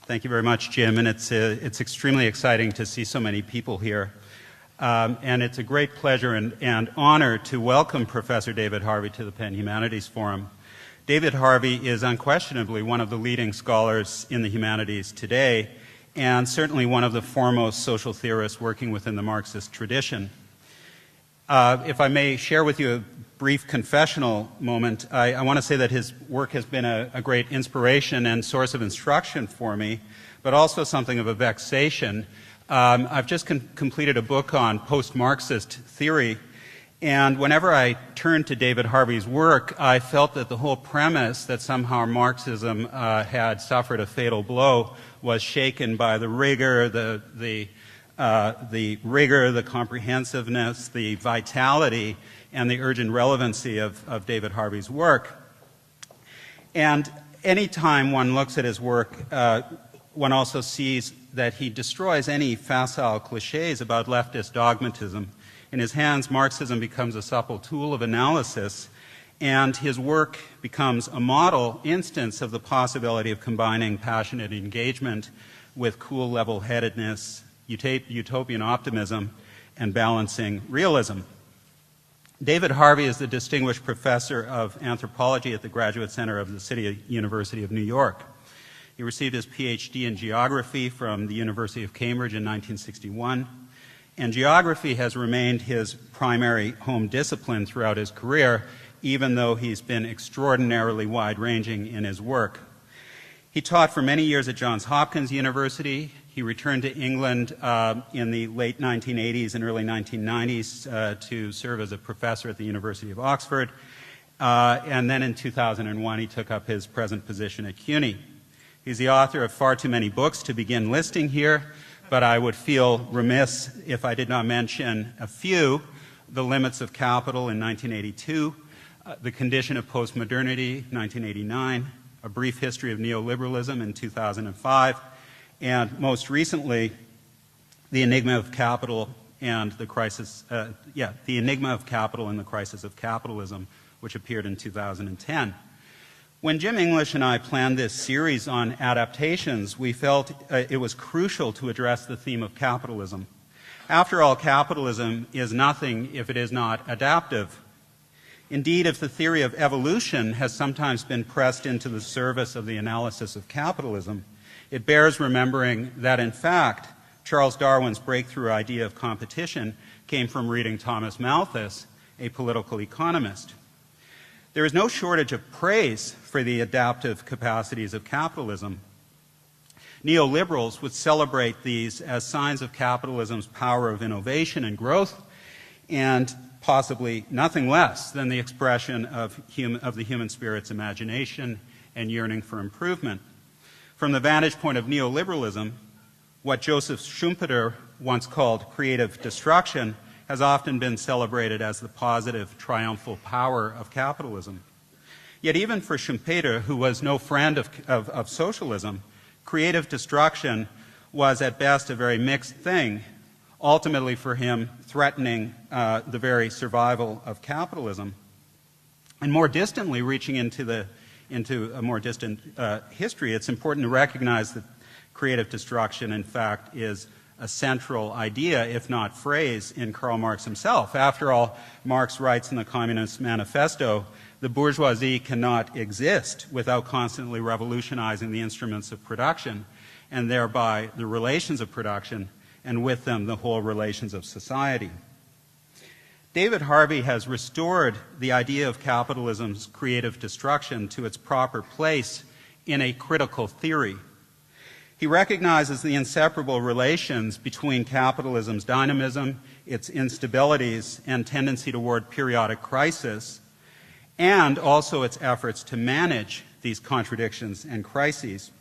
Thank you very much, Jim, and it's extremely exciting to see so many people here. And it's a great pleasure and honor to welcome Professor David Harvey to the Penn Humanities Forum. David Harvey is unquestionably one of the leading scholars in the humanities today, and certainly one of the foremost social theorists working within the Marxist tradition. If I may share with you a brief confessional moment, I want to say that his work has been a great inspiration and source of instruction for me, but also something of a vexation. I've just completed a book on post-Marxist theory, and whenever I turned to David Harvey's work, I felt that the whole premise that somehow Marxism had suffered a fatal blow was shaken by the rigor, the comprehensiveness, the vitality, and the urgent relevancy of David Harvey's work. And any time one looks at his work, one also sees that he destroys any facile cliches about leftist dogmatism. In his hands, Marxism becomes a supple tool of analysis, and his work becomes a model instance of the possibility of combining passionate engagement with cool level-headedness, utopian optimism, and balancing realism. David Harvey is the Distinguished Professor of Anthropology at the Graduate Center of the University of New York. He received his PhD in geography from the University of Cambridge in 1961, and geography has remained his primary home discipline throughout his career, even though he's been extraordinarily wide-ranging in his work. He taught for many years at Johns Hopkins University. He returned to England in the late 1980s and early 1990s to serve as a professor at the University of Oxford. And then in 2001, he took up his present position at CUNY. He's the author of far too many books to begin listing here, but I would feel remiss if I did not mention a few: The Limits of Capital in 1982, The Condition of Postmodernity, 1989, A Brief History of Neoliberalism in 2005, and most recently, The Enigma of Capital and the Crisis, The Enigma of Capital and the Crisis of Capitalism, which appeared in 2010. When Jim English and I planned this series on adaptations, we felt it was crucial to address the theme of capitalism. After all, capitalism is nothing if it is not adaptive. Indeed, if the theory of evolution has sometimes been pressed into the service of the analysis of capitalism, it bears remembering that, in fact, Charles Darwin's breakthrough idea of competition came from reading Thomas Malthus, a political economist. There is no shortage of praise for the adaptive capacities of capitalism. Neoliberals would celebrate these as signs of capitalism's power of innovation and growth, and possibly nothing less than the expression of the human spirit's imagination and yearning for improvement. From the vantage point of neoliberalism, what Joseph Schumpeter once called creative destruction has often been celebrated as the positive, triumphal power of capitalism. Yet even for Schumpeter, who was no friend of socialism, creative destruction was at best a very mixed thing, ultimately for him threatening the very survival of capitalism. And more distantly, reaching into a more distant history, it's important to recognize that creative destruction, in fact, is a central idea, if not phrase, in Karl Marx himself. After all, Marx writes in the Communist Manifesto, the bourgeoisie cannot exist without constantly revolutionizing the instruments of production, and thereby the relations of production, and with them the whole relations of society. David Harvey has restored the idea of capitalism's creative destruction to its proper place in a critical theory. He recognizes the inseparable relations between capitalism's dynamism, its instabilities, and tendency toward periodic crisis, and also its efforts to manage these contradictions and crises.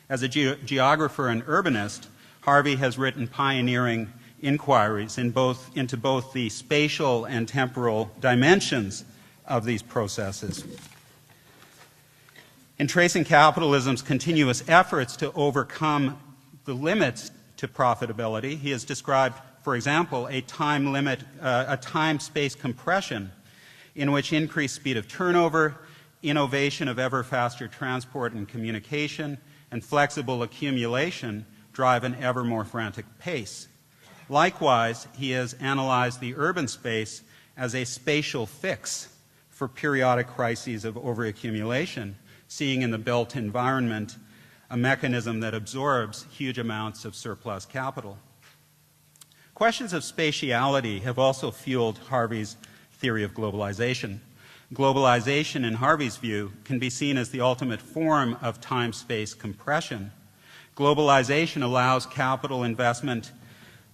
As a geographer and urbanist, Harvey has written pioneering inquiries into both the spatial and temporal dimensions of these processes. In tracing capitalism's continuous efforts to overcome the limits to profitability, he has described, for example, a time-space compression in which increased speed of turnover, innovation of ever faster transport and communication, and flexible accumulation drive an ever more frantic pace. Likewise, he has analyzed the urban space as a spatial fix for periodic crises of overaccumulation, seeing in the built environment a mechanism that absorbs huge amounts of surplus capital. Questions of spatiality have also fueled Harvey's theory of globalization. Globalization, in Harvey's view, can be seen as the ultimate form of time-space compression. Globalization allows capital investment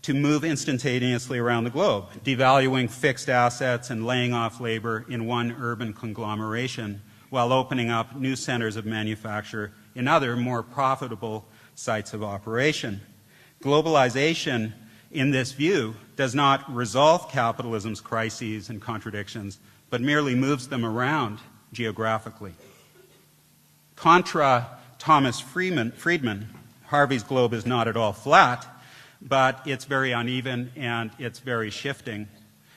to move instantaneously around the globe, devaluing fixed assets and laying off labor in one urban conglomeration, while opening up new centers of manufacture in other, more profitable sites of operation. Globalization, in this view, does not resolve capitalism's crises and contradictions, but merely moves them around geographically. Contra Thomas Friedman, Harvey's globe is not at all flat, but it's very uneven and it's very shifting.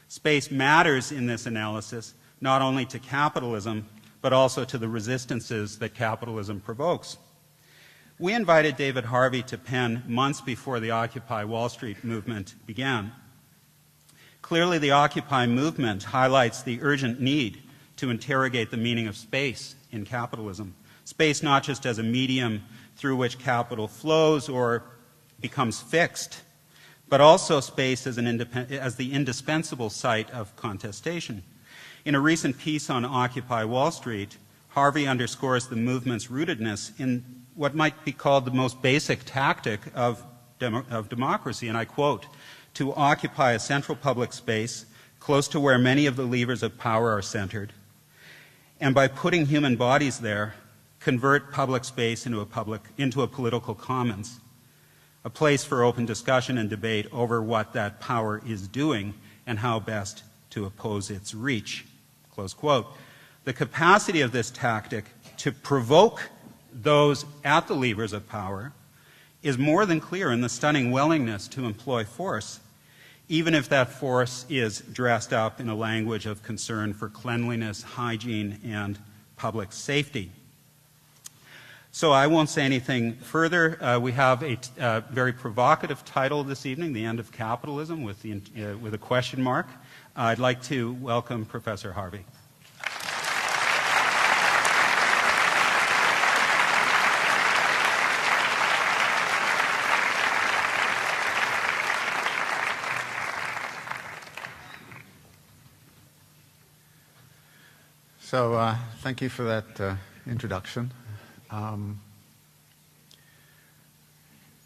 Space matters in this analysis, not only to capitalism, but also to the resistances that capitalism provokes. We invited David Harvey to Penn months before the Occupy Wall Street movement began. Clearly, the Occupy movement highlights the urgent need to interrogate the meaning of space in capitalism. Space not just as a medium through which capital flows or becomes fixed, but also space as the indispensable site of contestation. In a recent piece on Occupy Wall Street, Harvey underscores the movement's rootedness in what might be called the most basic tactic of democracy, and I quote, "To occupy a central public space close to where many of the levers of power are centered, and by putting human bodies there, convert public space into a political commons, a place for open discussion and debate over what that power is doing and how best to oppose its reach." Close quote. The capacity of this tactic to provoke those at the levers of power is more than clear in the stunning willingness to employ force, even if that force is dressed up in a language of concern for cleanliness, hygiene, and public safety. So I won't say anything further. We have a very provocative title this evening, The End of Capitalism, with a question mark. I'd like to welcome Professor Harvey. So thank you for that introduction.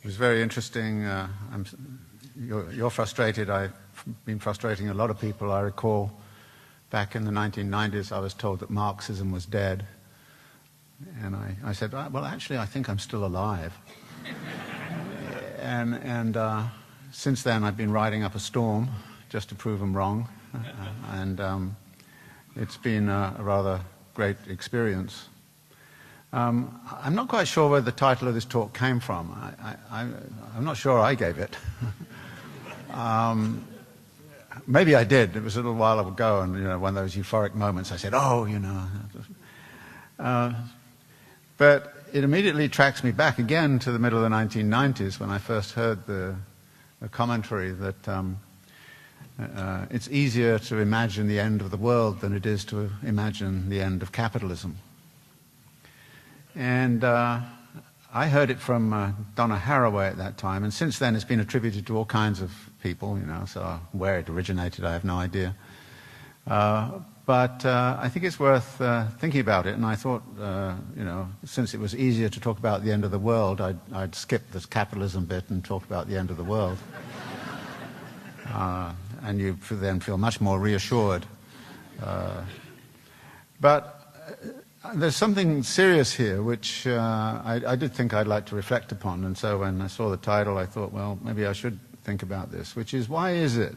It was very interesting. You're frustrated. I've been frustrating a lot of people. I recall back in the 1990s I was told that Marxism was dead. And I said, well, actually, I think I'm still alive. and since then I've been riding up a storm just to prove them wrong. It's been a rather great experience. I'm not quite sure where the title of this talk came from. I'm not sure I gave it. Maybe I did. It was a little while ago, and one of those euphoric moments. I said, but it immediately tracks me back again to the middle of the 1990s when I first heard the commentary that it's easier to imagine the end of the world than it is to imagine the end of capitalism. And I heard it from Donna Haraway at that time, and since then it's been attributed to all kinds of people, so where it originated I have no idea. But I think it's worth thinking about it, and I thought, since it was easier to talk about the end of the world, I'd skip this capitalism bit and talk about the end of the world. And you then feel much more reassured. But there's something serious here which I did think I'd like to reflect upon, and so when I saw the title I thought, well, maybe I should think about this, which is, why is it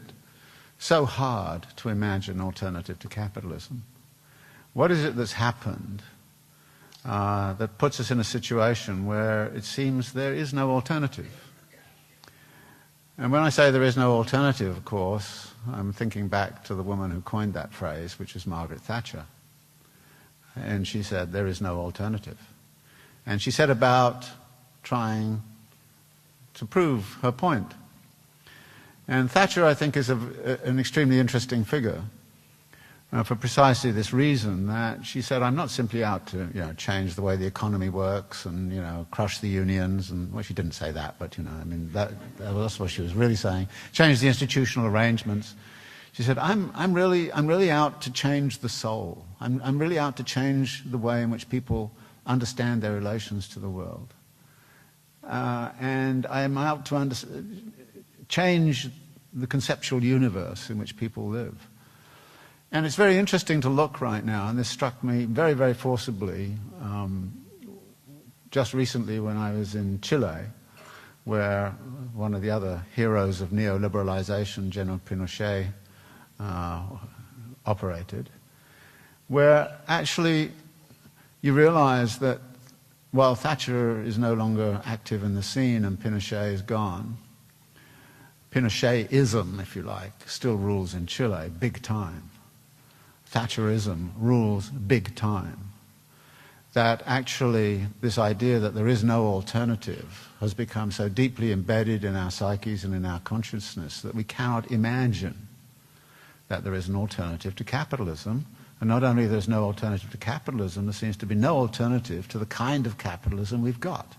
so hard to imagine an alternative to capitalism? What is it that's happened that puts us in a situation where it seems there is no alternative? And when I say there is no alternative, of course, I'm thinking back to the woman who coined that phrase, which was Margaret Thatcher. And she said, there is no alternative. And she said about trying to prove her point. And Thatcher, I think, is an extremely interesting figure for precisely this reason, that she said, I'm not simply out to change the way the economy works and crush the unions, and well, she didn't say that, but I mean that's what she was really saying. Change the institutional arrangements. She said, I'm really out to change the soul. I'm really out to change the way in which people understand their relations to the world, and I'm out to change the conceptual universe in which people live. And it's very interesting to look right now, and this struck me very, very forcibly just recently when I was in Chile, where one of the other heroes of neoliberalization, General Pinochet, operated, where actually you realize that while Thatcher is no longer active in the scene and Pinochet is gone, Pinochetism, if you like, still rules in Chile, big time. Thatcherism rules big time. That actually this idea that there is no alternative has become so deeply embedded in our psyches and in our consciousness that we cannot imagine that there is an alternative to capitalism. And not only there's no alternative to capitalism, there seems to be no alternative to the kind of capitalism we've got.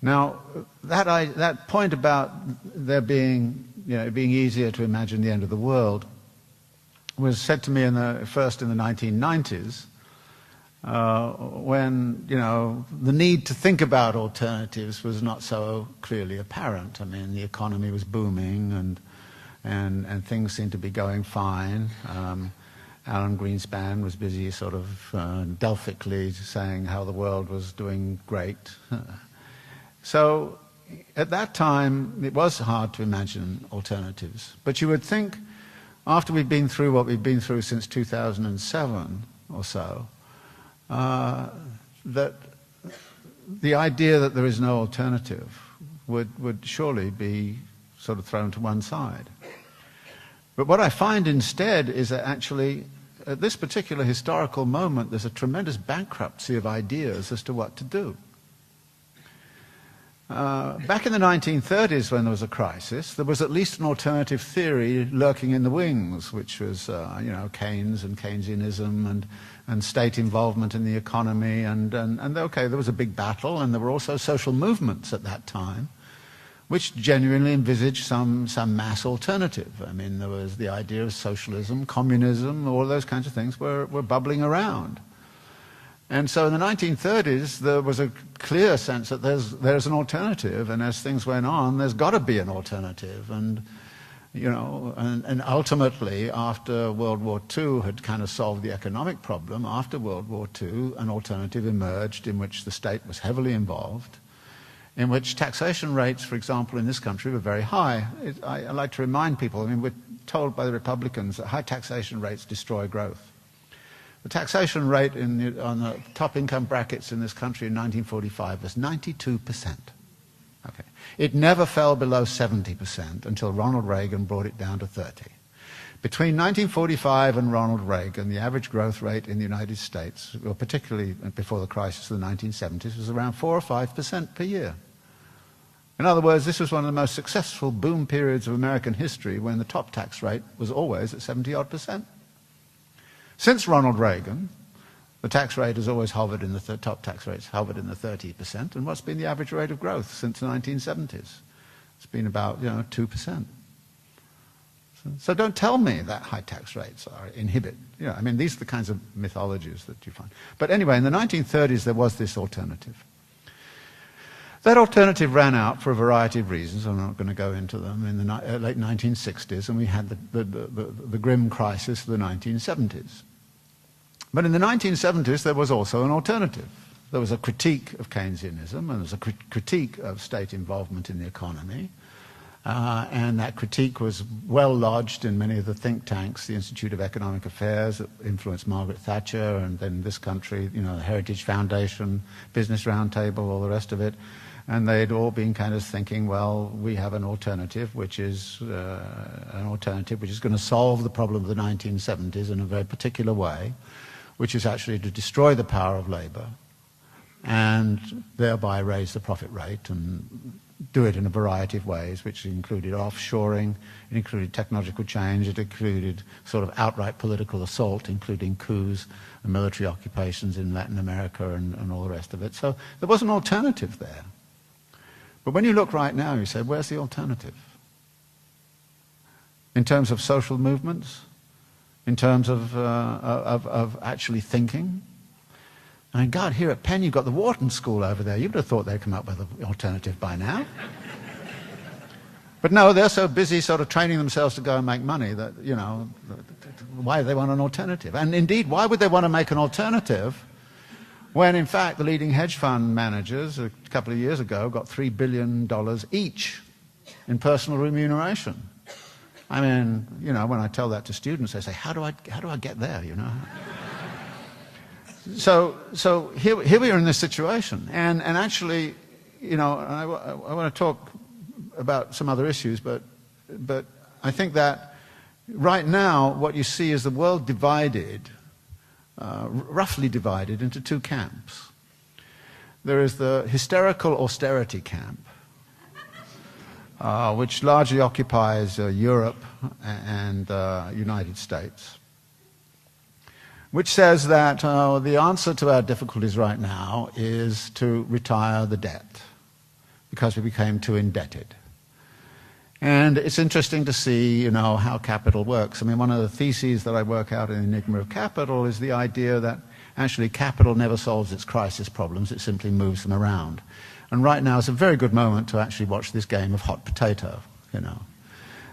Now, that point about there being, being easier to imagine the end of the world was said to me first in the 1990s, when the need to think about alternatives was not so clearly apparent. I mean, the economy was booming and things seemed to be going fine. Alan Greenspan was busy sort of Delphically saying how the world was doing great. So at that time, it was hard to imagine alternatives. But you would think, after we've been through what we've been through since 2007 or so, that the idea that there is no alternative would surely be sort of thrown to one side. But what I find instead is that actually, at this particular historical moment, there's a tremendous bankruptcy of ideas as to what to do. Back in the 1930s, when there was a crisis, there was at least an alternative theory lurking in the wings, which was, Keynes and Keynesianism and state involvement in the economy. And okay, there was a big battle, and there were also social movements at that time, which genuinely envisaged some mass alternative. I mean, there was the idea of socialism, communism, all those kinds of things were bubbling around. And so in the 1930s, there was a clear sense that there's an alternative, and as things went on, there's got to be an alternative. And ultimately, after World War II had kind of solved the economic problem, after World War II, an alternative emerged in which the state was heavily involved, in which taxation rates, for example, in this country were very high. I like to remind people, I mean, we're told by the Republicans that high taxation rates destroy growth. The taxation rate on the top income brackets in this country in 1945 was 92%. Okay. It never fell below 70% until Ronald Reagan brought it down to 30%. Between 1945 and Ronald Reagan, the average growth rate in the United States, or particularly before the crisis of the 1970s, was around 4 or 5% per year. In other words, this was one of the most successful boom periods of American history when the top tax rate was always at 70-odd%. Since Ronald Reagan, the tax rate has always hovered in the top tax rates hovered in the 30%. And what's been the average rate of growth since the 1970s? It's been about 2%. So don't tell me that high tax rates inhibit. I mean, these are the kinds of mythologies that you find. But anyway, in the 1930s, there was this alternative. That alternative ran out for a variety of reasons. I'm not going to go into them. In the late 1960s, and we had the grim crisis of the 1970s. But in the 1970s, there was also an alternative. There was a critique of Keynesianism, and there was a critique of state involvement in the economy. And that critique was well lodged in many of the think tanks, the Institute of Economic Affairs that influenced Margaret Thatcher, and then this country, the Heritage Foundation, Business Roundtable, all the rest of it. And they'd all been kind of thinking, well, we have an alternative, which is going to solve the problem of the 1970s in a very particular way, which is actually to destroy the power of labor and thereby raise the profit rate and do it in a variety of ways, which included offshoring, it included technological change, it included sort of outright political assault, including coups and military occupations in Latin America and all the rest of it. So there was an alternative there. But when you look right now, you say, where's the alternative? In terms of social movements, in terms of actually thinking. I mean, God, here at Penn, you've got the Wharton School over there. You'd have thought they'd come up with an alternative by now. But no, they're so busy sort of training themselves to go and make money that, you know, why do they want an alternative? And indeed, why would they want to make an alternative when, in fact, the leading hedge fund managers a couple of years ago got $3 billion each in personal remuneration? I mean, you know, when I tell that to students, they say, how do I get there, you know? So here we are in this situation. And actually, you know, I want to talk about some other issues, but I think that right now what you see is the world divided, roughly divided into two camps. There is the hysterical austerity camp, which largely occupies Europe and United States, which says that the answer to our difficulties right now is to retire the debt because we became too indebted. And it's interesting to see, you know, how capital works. I mean, one of the theses that I work out in Enigma of Capital is the idea that actually capital never solves its crisis problems, it simply moves them around. And right now is a very good moment to actually watch this game of hot potato, you know.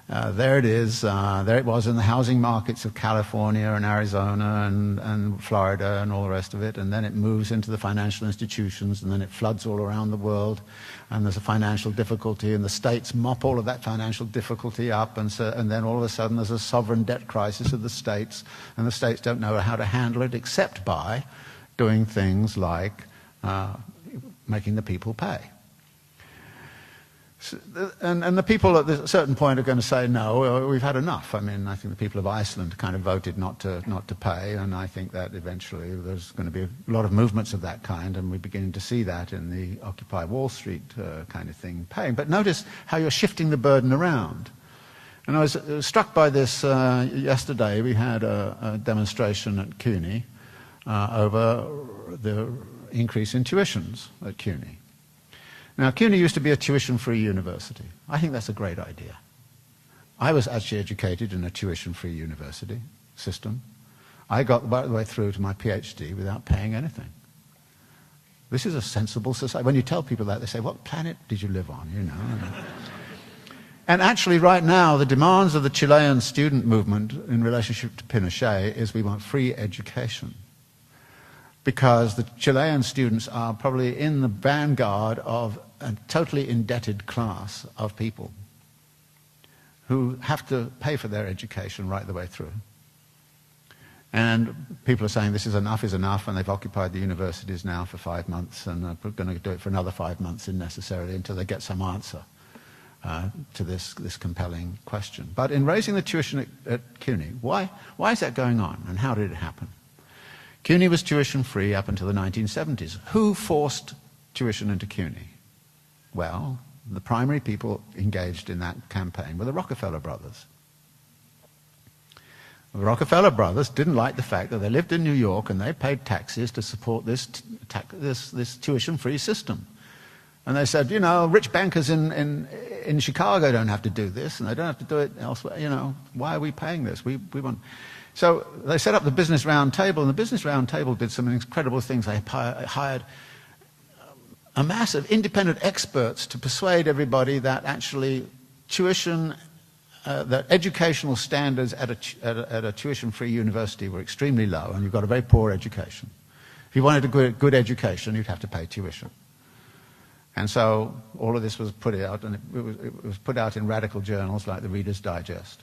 There it is. There it was in the housing markets of California and Arizona and Florida and all the rest of it. And then it moves into the financial institutions, and then it floods all around the world. And there's a financial difficulty, and the states mop all of that financial difficulty up. And then all of a sudden there's a sovereign debt crisis of the states, and the states don't know how to handle it except by doing things like making the people pay. And the people at a certain point are going to say, no, we've had enough. I mean, I think the people of Iceland kind of voted not to pay, and I think that eventually there's going to be a lot of movements of that kind, and we're beginning to see that in the Occupy Wall Street kind of thing paying. But notice how you're shifting the burden around. And I was struck by this yesterday. We had a demonstration at CUNY over the increase in tuitions at CUNY. Now, CUNY used to be a tuition-free university. I think that's a great idea. I was actually educated in a tuition-free university system. I got right the way through to my PhD without paying anything. This is a sensible society. When you tell people that, they say, what planet did you live on, you know? And actually, right now, the demands of the Chilean student movement in relationship to Pinochet is we want free education, because the Chilean students are probably in the vanguard of a totally indebted class of people who have to pay for their education right the way through. And people are saying this is enough, and they've occupied the universities now for 5 months, and they're going to do it for another 5 months unnecessarily until they get some answer to this compelling question. But in raising the tuition at CUNY, why is that going on, and how did it happen? CUNY was tuition-free up until the 1970s. Who forced tuition into CUNY? Well, the primary people engaged in that campaign were the Rockefeller brothers. The Rockefeller brothers didn't like the fact that they lived in New York and they paid taxes to support this tuition-free system. And they said, you know, rich bankers in Chicago don't have to do this, and they don't have to do it elsewhere. You know, why are we paying this? We want... So they set up the Business Roundtable, and the Business Roundtable did some incredible things. They hired a mass of independent experts to persuade everybody that actually tuition, that educational standards at a tuition-free university were extremely low, and you've got a very poor education. If you wanted a good education, you'd have to pay tuition. And so all of this was put out, and it was put out in radical journals like the Reader's Digest.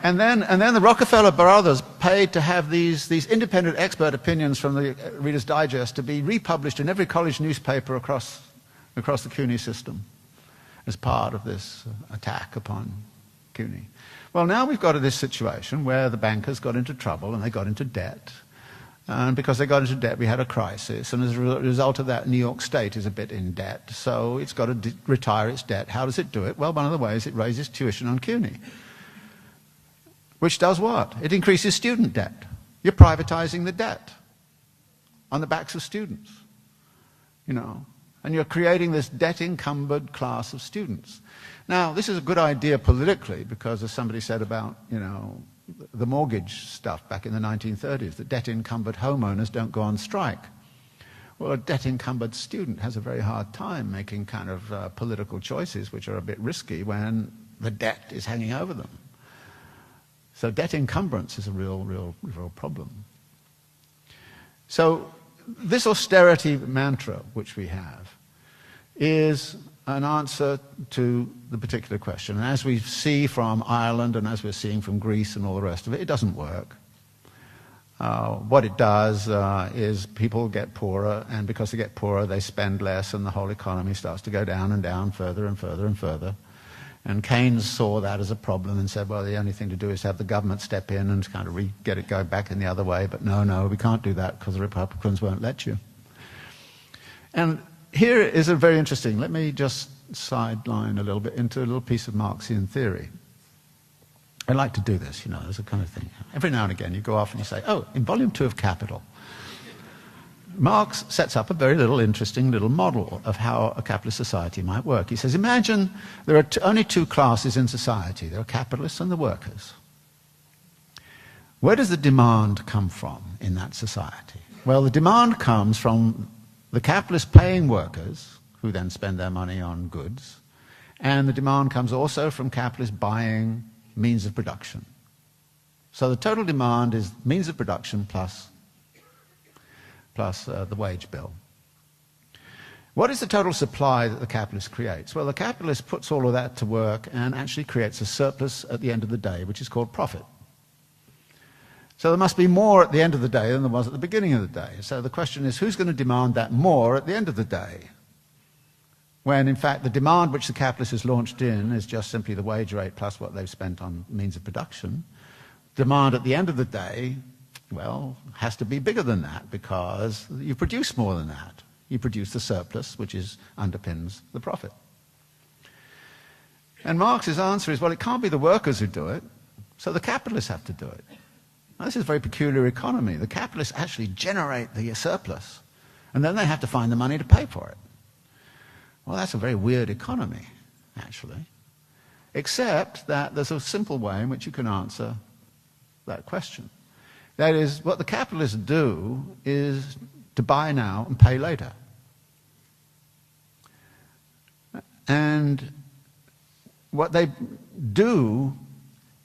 And then the Rockefeller brothers paid to have these independent expert opinions from the Reader's Digest to be republished in every college newspaper across the CUNY system as part of this attack upon CUNY. Well, now we've got to this situation where the bankers got into trouble and they got into debt, And because they got into debt, we had a crisis. And as a result of that, New York State is a bit in debt. So it's got to retire its debt. How does it do it? Well, one of the ways, it raises tuition on CUNY. Which does what? It increases student debt. You're privatizing the debt on the backs of students. You know, and you're creating this debt-encumbered class of students. Now, this is a good idea politically because, as somebody said about, you know, the mortgage stuff back in the 1930s, that debt-encumbered homeowners don't go on strike. Well, a debt-encumbered student has a very hard time making kind of political choices which are a bit risky when the debt is hanging over them. So debt encumbrance is a real problem. So this austerity mantra which we have is an answer to the particular question. And as we see from Ireland and as we're seeing from Greece and all the rest of it, it doesn't work. What it does is people get poorer, and because they get poorer, they spend less, and the whole economy starts to go down and down further and further and further. And Keynes saw that as a problem and said, well, the only thing to do is have the government step in and kind of get it going back in the other way. But no, we can't do that because the Republicans won't let you. And here is a very interesting, let me just sideline a little bit into a little piece of Marxian theory. I like to do this, you know, there's a kind of thing. Every now and again you go off and you say, oh, in volume 2 of Capital, Marx sets up a very interesting little model of how a capitalist society might work. He says, imagine there are only two classes in society. There are capitalists and the workers. Where does the demand come from in that society? Well, the demand comes from the capitalists paying workers, who then spend their money on goods, and the demand comes also from capitalists buying means of production. So the total demand is means of production plus the wage bill. What is the total supply that the capitalist creates? Well, the capitalist puts all of that to work and actually creates a surplus at the end of the day, which is called profit. So there must be more at the end of the day than there was at the beginning of the day. So the question is, who's going to demand that more at the end of the day? When, in fact, the demand which the capitalist has launched in is just simply the wage rate plus what they've spent on means of production. Demand at the end of the day, well, has to be bigger than that because you produce more than that. You produce the surplus, which underpins the profit. And Marx's answer is, well, it can't be the workers who do it, so the capitalists have to do it. Now, this is a very peculiar economy. The capitalists actually generate the surplus, and then they have to find the money to pay for it. Well, that's a very weird economy, actually, except that there's a simple way in which you can answer that question. That is, what the capitalists do is to buy now and pay later. And what they do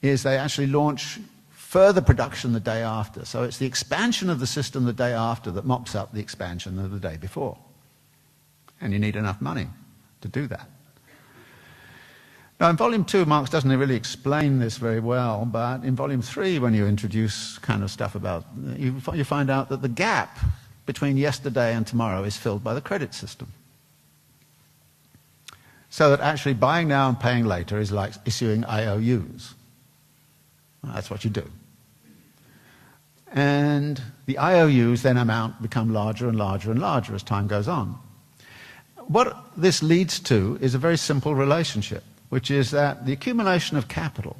is they actually launch further production the day after. So it's the expansion of the system the day after that mops up the expansion of the day before. And you need enough money to do that. Now, in Volume 2, Marx doesn't really explain this very well, but in Volume 3, when you introduce kind of stuff about, you find out that the gap between yesterday and tomorrow is filled by the credit system. So that actually buying now and paying later is like issuing IOUs. Well, that's what you do. And the IOUs then become larger and larger and larger as time goes on. What this leads to is a very simple relationship, which is that the accumulation of capital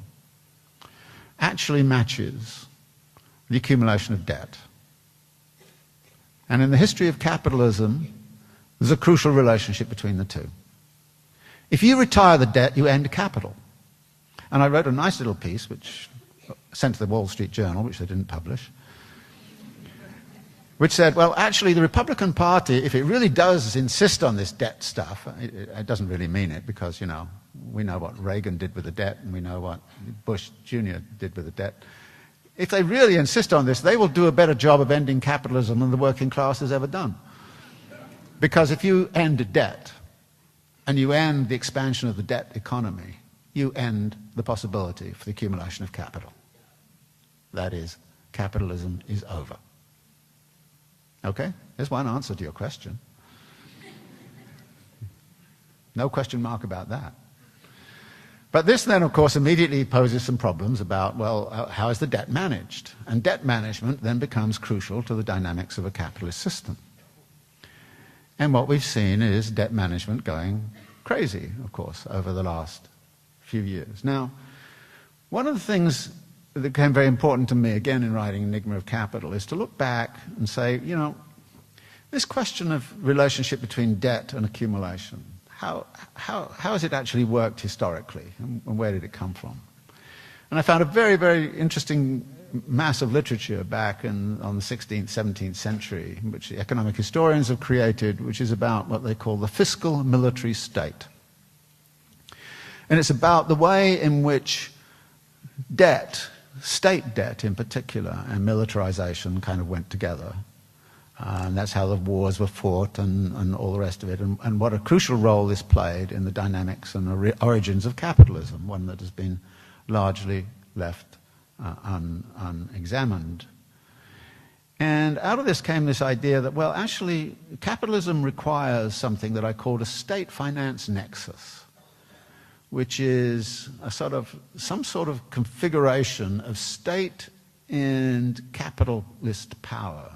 actually matches the accumulation of debt. And in the history of capitalism, there's a crucial relationship between the two. If you retire the debt, you end capital. And I wrote a nice little piece, which sent to the Wall Street Journal, which they didn't publish, which said, well, actually, the Republican Party, if it really does insist on this debt stuff, it doesn't really mean it because, you know, we know what Reagan did with the debt and we know what Bush Jr. did with the debt. If they really insist on this, they will do a better job of ending capitalism than the working class has ever done. Because if you end debt and you end the expansion of the debt economy, you end the possibility for the accumulation of capital. That is, capitalism is over. Okay? There's one answer to your question. No question mark about that. But this then, of course, immediately poses some problems about, well, how is the debt managed? And debt management then becomes crucial to the dynamics of a capitalist system. And what we've seen is debt management going crazy, of course, over the last few years. Now, one of the things that became very important to me, again, in writing Enigma of Capital, is to look back and say, you know, this question of relationship between debt and accumulation, how has it actually worked historically, and where did it come from? And I found a very, very interesting mass of literature back on the 16th, 17th century, which the economic historians have created, which is about what they call the fiscal military state. And it's about the way in which debt, state debt in particular, and militarization kind of went together. And that's how the wars were fought and all the rest of it, and what a crucial role this played in the dynamics and the origins of capitalism, one that has been largely left unexamined. And out of this came this idea that, well, actually, capitalism requires something that I called a state-finance nexus, which is some sort of configuration of state and capitalist power,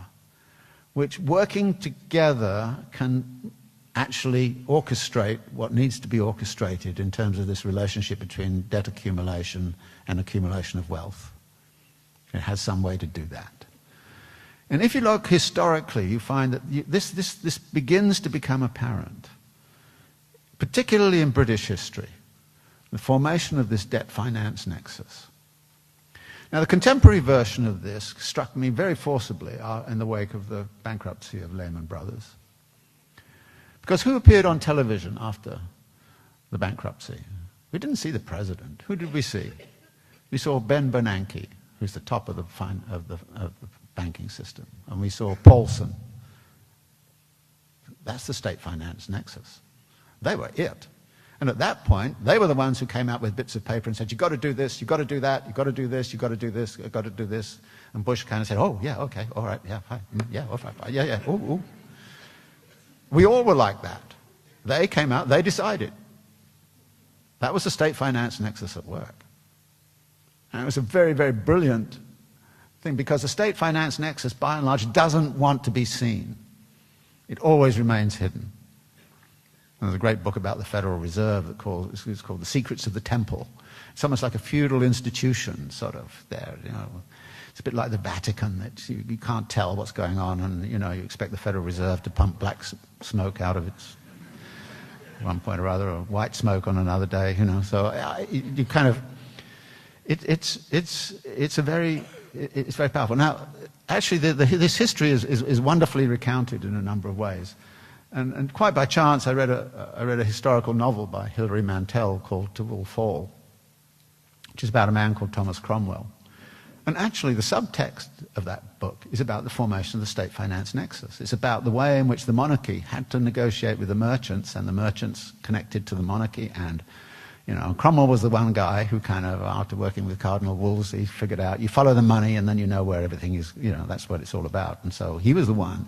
which working together can actually orchestrate what needs to be orchestrated in terms of this relationship between debt accumulation and accumulation of wealth. It has some way to do that. And if you look historically, you find that this begins to become apparent, particularly in British history, the formation of this debt-finance nexus. Now, the contemporary version of this struck me very forcibly in the wake of the bankruptcy of Lehman Brothers. Because who appeared on television after the bankruptcy? We didn't see the president. Who did we see? We saw Ben Bernanke, who's the top of the banking system. And we saw Paulson. That's the state-finance nexus. They were it. And at that point, they were the ones who came out with bits of paper and said, you've got to do this, you've got to do that, you've got to do this, you've got to do this, you've got to do this. And Bush kind of said, oh, yeah, okay, all right, yeah, fine, yeah, all right, yeah, ooh, ooh. We all were like that. They came out, they decided. That was the state-finance nexus at work. And it was a very, very brilliant thing, because the state-finance nexus, by and large, doesn't want to be seen. It always remains hidden. And there's a great book about the Federal Reserve that is called The Secrets of the Temple. It's almost like a feudal institution, sort of, there, you know. It's a bit like the Vatican, that you can't tell what's going on, and, you know, you expect the Federal Reserve to pump black smoke out of its at one point or other, or white smoke on another day, you know. So you kind of, it's very powerful. Now, actually, this history is wonderfully recounted in a number of ways. And quite by chance, I read a historical novel by Hilary Mantel called To Will Fall, which is about a man called Thomas Cromwell. And actually, the subtext of that book is about the formation of the state-finance nexus. It's about the way in which the monarchy had to negotiate with the merchants, and the merchants connected to the monarchy. And, you know, Cromwell was the one guy who kind of, after working with Cardinal Wolsey, figured out you follow the money and then you know where everything is, you know, that's what it's all about. And so he was the one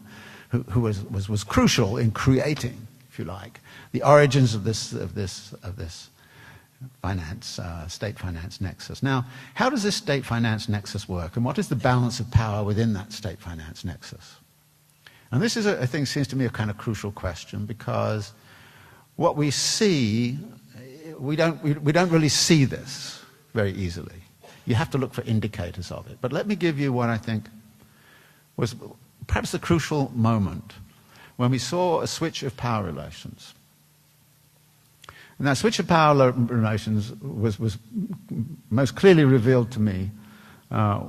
who was crucial in creating, if you like, the origins of this finance, state-finance nexus. Now, how does this state-finance nexus work, and what is the balance of power within that state-finance nexus? And this is, I think, seems to me a kind of crucial question, because what we see, we don't really see this very easily. You have to look for indicators of it. But let me give you what I think was perhaps the crucial moment when we saw a switch of power relations. And that switch of power relations was most clearly revealed to me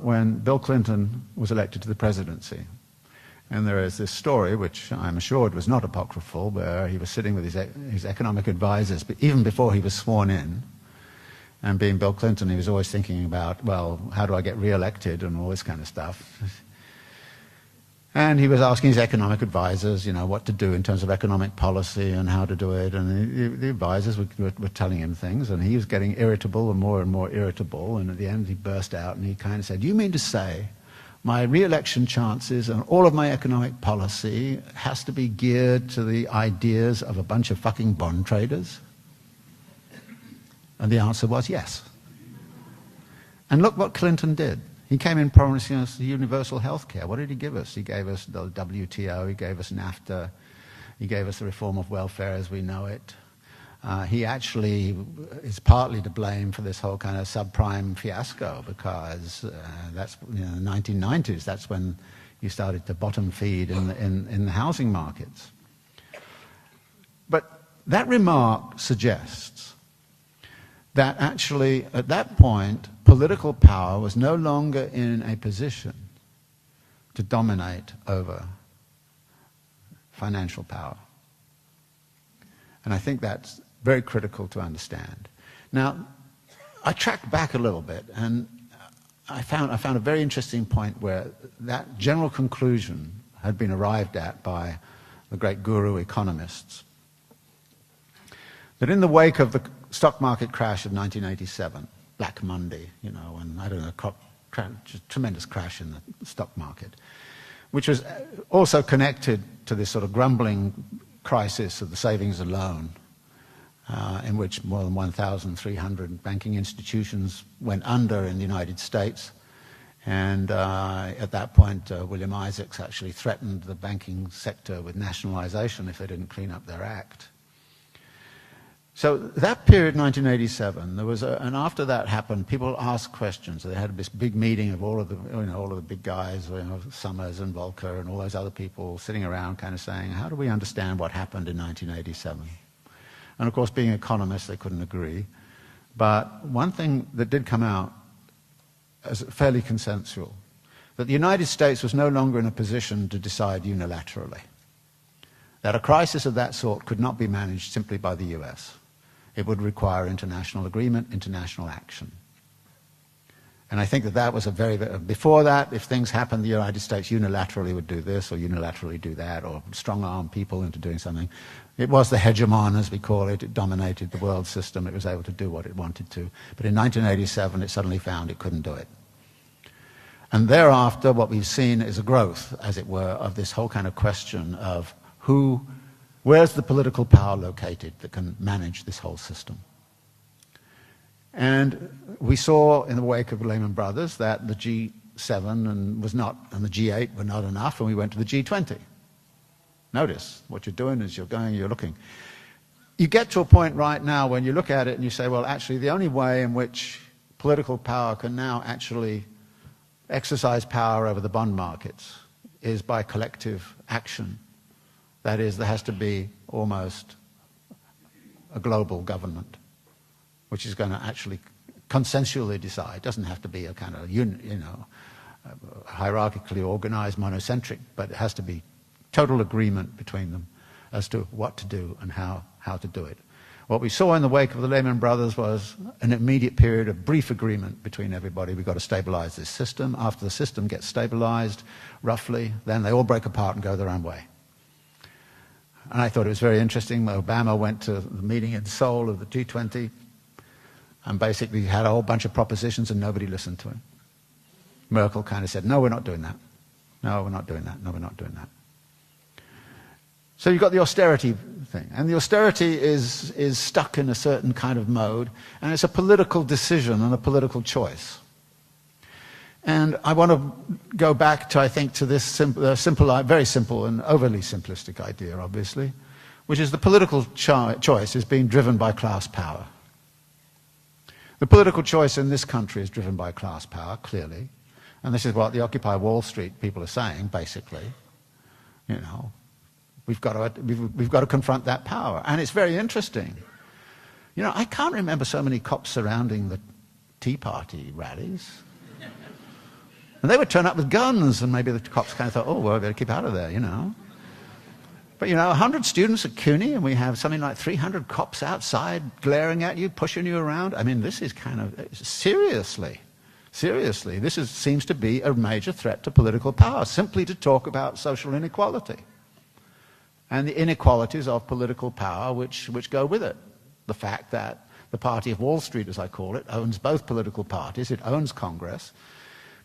when Bill Clinton was elected to the presidency. And there is this story, which I'm assured was not apocryphal, where he was sitting with his economic advisors, but even before he was sworn in. And being Bill Clinton, he was always thinking about, well, how do I get re-elected and all this kind of stuff. And he was asking his economic advisors, you know, what to do in terms of economic policy and how to do it. And the advisors were telling him things, and he was getting irritable and more irritable. And at the end, he burst out and he kind of said, you mean to say my re-election chances and all of my economic policy has to be geared to the ideas of a bunch of fucking bond traders? And the answer was yes. And look what Clinton did. He came in promising us universal health care. What did he give us? He gave us the WTO, he gave us NAFTA, he gave us the reform of welfare as we know it. He actually is partly to blame for this whole kind of subprime fiasco because that's, you know, the 1990s, that's when you started to bottom feed in the housing markets. But that remark suggests that actually, at that point, political power was no longer in a position to dominate over financial power. And I think that's very critical to understand. Now, I tracked back a little bit, and I found a very interesting point where that general conclusion had been arrived at by the great guru economists. That in the wake of the stock market crash of 1987, Black Monday, you know, and I don't know, tremendous crash in the stock market, which was also connected to this sort of grumbling crisis of the savings and loan, in which more than 1,300 banking institutions went under in the United States. And at that point, William Isaacs actually threatened the banking sector with nationalization if they didn't clean up their act. So that period, 1987, there was and after that happened, people asked questions. They had this big meeting of all of the big guys, you know, Summers and Volcker and all those other people sitting around kind of saying, how do we understand what happened in 1987? And of course, being economists, they couldn't agree. But one thing that did come out as fairly consensual, that the United States was no longer in a position to decide unilaterally. That a crisis of that sort could not be managed simply by the US. It would require international agreement, international action. And I think that that was a very, before that, if things happened, the United States unilaterally would do this or unilaterally do that or strong-arm people into doing something. It was the hegemon, as we call it. It dominated the world system. It was able to do what it wanted to. But in 1987, it suddenly found it couldn't do it. And thereafter, what we've seen is a growth, as it were, of this whole kind of question of where's the political power located that can manage this whole system? And we saw in the wake of Lehman Brothers that the G7 and the G8 were not enough, and we went to the G20. Notice what you're doing is you're looking. You get to a point right now when you look at it and you say, well, actually, the only way in which political power can now actually exercise power over the bond markets is by collective action. That is, there has to be almost a global government, which is going to actually consensually decide. It doesn't have to be a kind of, hierarchically organized, monocentric, but it has to be total agreement between them as to what to do and how to do it. What we saw in the wake of the Lehman Brothers was an immediate period of brief agreement between everybody. We've got to stabilize this system. After the system gets stabilized, roughly, then they all break apart and go their own way. And I thought it was very interesting. Obama went to the meeting in Seoul of the G20 and basically had a whole bunch of propositions and nobody listened to him. Merkel kind of said, no, we're not doing that. No, we're not doing that. No, we're not doing that. So you've got the austerity thing. And the austerity is stuck in a certain kind of mode, and it's a political decision and a political choice. And I want to go back to, I think, to this very simple and overly simplistic idea, obviously, which is the political choice is being driven by class power. The political choice in this country is driven by class power, clearly. And this is what the Occupy Wall Street people are saying, basically. You know, we've got to confront that power. And it's very interesting. You know, I can't remember so many cops surrounding the Tea Party rallies. And they would turn up with guns, and maybe the cops kind of thought, oh, well, we better keep out of there, you know. But, you know, 100 students at CUNY, and we have something like 300 cops outside glaring at you, pushing you around. I mean, this is kind of, seriously, this seems to be a major threat to political power, simply to talk about social inequality and the inequalities of political power which go with it. The fact that the party of Wall Street, as I call it, owns both political parties. It owns Congress.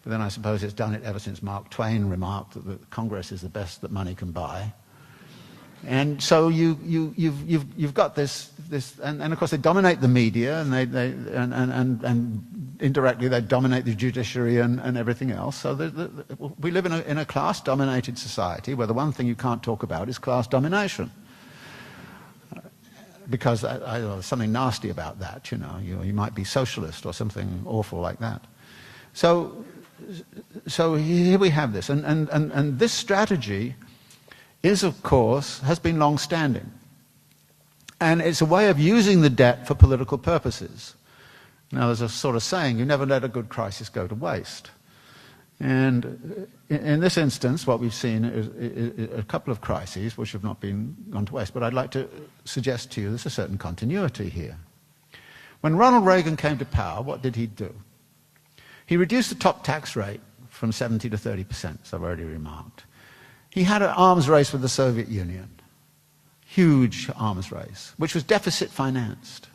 But then I suppose it's done it ever since Mark Twain remarked that the Congress is the best that money can buy. And so you've got this and of course they dominate the media, and indirectly they dominate the judiciary and everything else. So we live in a class-dominated society where the one thing you can't talk about is class domination, because there's something nasty about that. You might be socialist or something awful like that. So here we have this, and this strategy is, of course, has been long-standing. And it's a way of using the debt for political purposes. Now, there's a sort of saying, you never let a good crisis go to waste. And in this instance, what we've seen is a couple of crises which have not gone to waste. But I'd like to suggest to you there's a certain continuity here. When Ronald Reagan came to power, what did he do? He reduced the top tax rate from 70 to 30%, as I've already remarked. He had an arms race with the Soviet Union, huge arms race, which was deficit financed.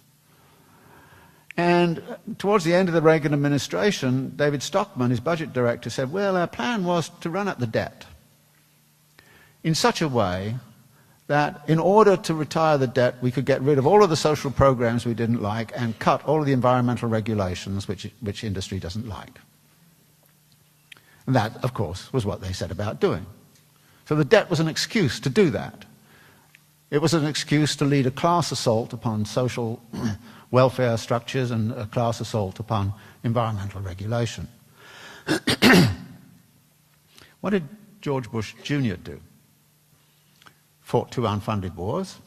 And towards the end of the Reagan administration, David Stockman, his budget director, said, well, our plan was to run up the debt in such a way that in order to retire the debt, we could get rid of all of the social programs we didn't like and cut all of the environmental regulations which industry doesn't like. And that, of course, was what they set about doing. So the debt was an excuse to do that. It was an excuse to lead a class assault upon social welfare structures and a class assault upon environmental regulation. What did George Bush Jr. do? Fought 2 unfunded wars,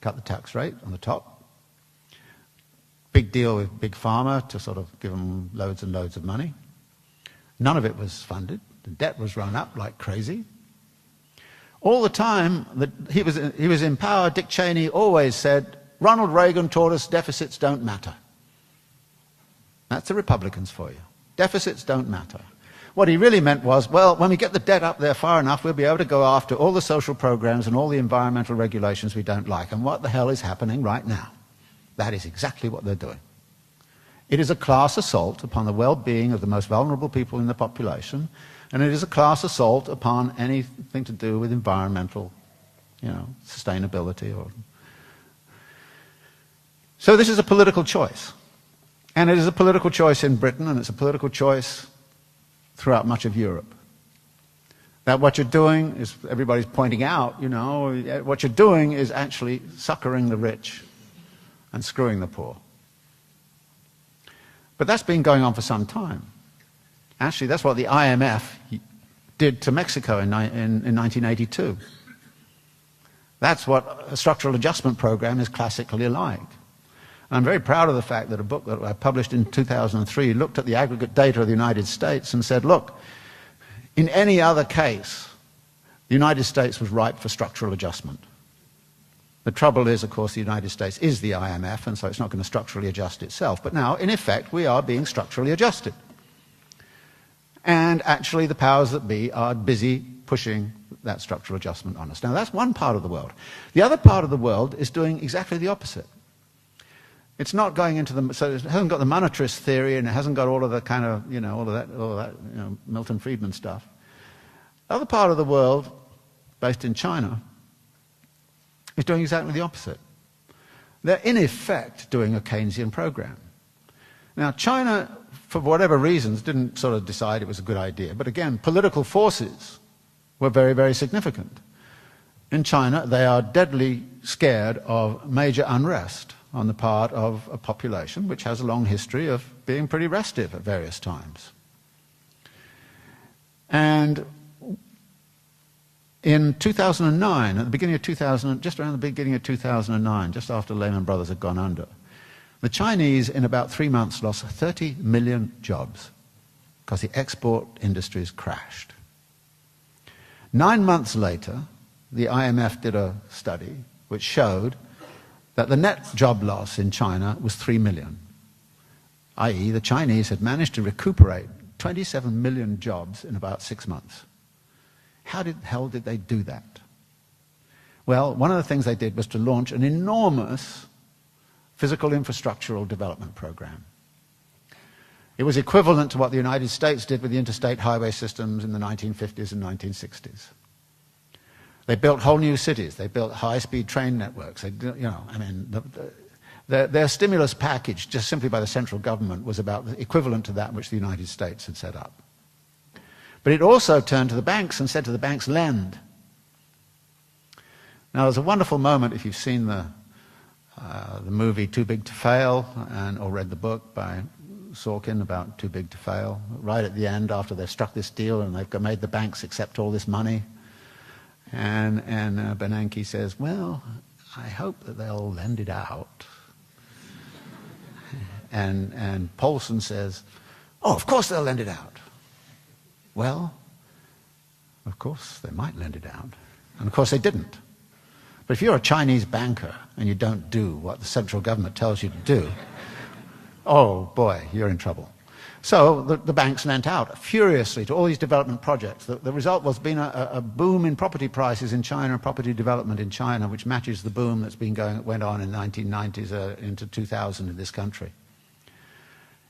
cut the tax rate on the top, big deal with Big Pharma to sort of give them loads and loads of money. None of it was funded. The debt was run up like crazy. All the time that he was in power, Dick Cheney always said, Ronald Reagan taught us deficits don't matter. That's the Republicans for you. Deficits don't matter. What he really meant was, well, when we get the debt up there far enough, we'll be able to go after all the social programs and all the environmental regulations we don't like. And what the hell is happening right now? That is exactly what they're doing. It is a class assault upon the well-being of the most vulnerable people in the population, and it is a class assault upon anything to do with environmental, sustainability. So this is a political choice. And it is a political choice in Britain, and it's a political choice throughout much of Europe. That what you're doing is, everybody's pointing out, what you're doing is actually succoring the rich and screwing the poor. But that's been going on for some time. Actually, that's what the IMF did to Mexico in 1982. That's what a structural adjustment program is classically like. I'm very proud of the fact that a book that I published in 2003 looked at the aggregate data of the United States and said, look, in any other case, the United States was ripe for structural adjustment. The trouble is, of course, the United States is the IMF, and so it's not going to structurally adjust itself. But now, in effect, we are being structurally adjusted. And actually, the powers that be are busy pushing that structural adjustment on us. Now, that's one part of the world. The other part of the world is doing exactly the opposite. It's not going into the, so it hasn't got the monetarist theory, and it hasn't got all of the kind of, all of that, Milton Friedman stuff. The other part of the world, based in China, is doing exactly the opposite. They're in effect doing a Keynesian program. Now, China, for whatever reasons, didn't sort of decide it was a good idea. But again, political forces were very, very significant. In China, they are deadly scared of major unrest on the part of a population which has a long history of being pretty restive at various times. And in 2009, at the beginning of just around the beginning of 2009, just after Lehman Brothers had gone under, the Chinese, in about 3 months, lost 30 million jobs because the export industries crashed. 9 months later, the IMF did a study which showed that the net job loss in China was 3 million, i.e. the Chinese had managed to recuperate 27 million jobs in about 6 months. How the hell did they do that? Well, one of the things they did was to launch an enormous physical infrastructural development program. It was equivalent to what the United States did with the interstate highway systems in the 1950s and 1960s. They built whole new cities. They built high-speed train networks. They, their stimulus package, just simply by the central government, was about the equivalent to that which the United States had set up. But it also turned to the banks and said to the banks, lend. Now, there's a wonderful moment, if you've seen the movie Too Big to Fail, or read the book by Sorkin about Too Big to Fail, right at the end after they've struck this deal and they've made the banks accept all this money. And Bernanke says, well, I hope that they'll lend it out. And Paulson says, oh, of course they'll lend it out. Well, of course they might lend it out. And of course they didn't. But if you're a Chinese banker and you don't do what the central government tells you to do, oh boy, you're in trouble. So the banks lent out furiously to all these development projects. The result was been a boom in property prices in China, property development in China, which matches the boom that's went on in the 1990s into 2000 in this country.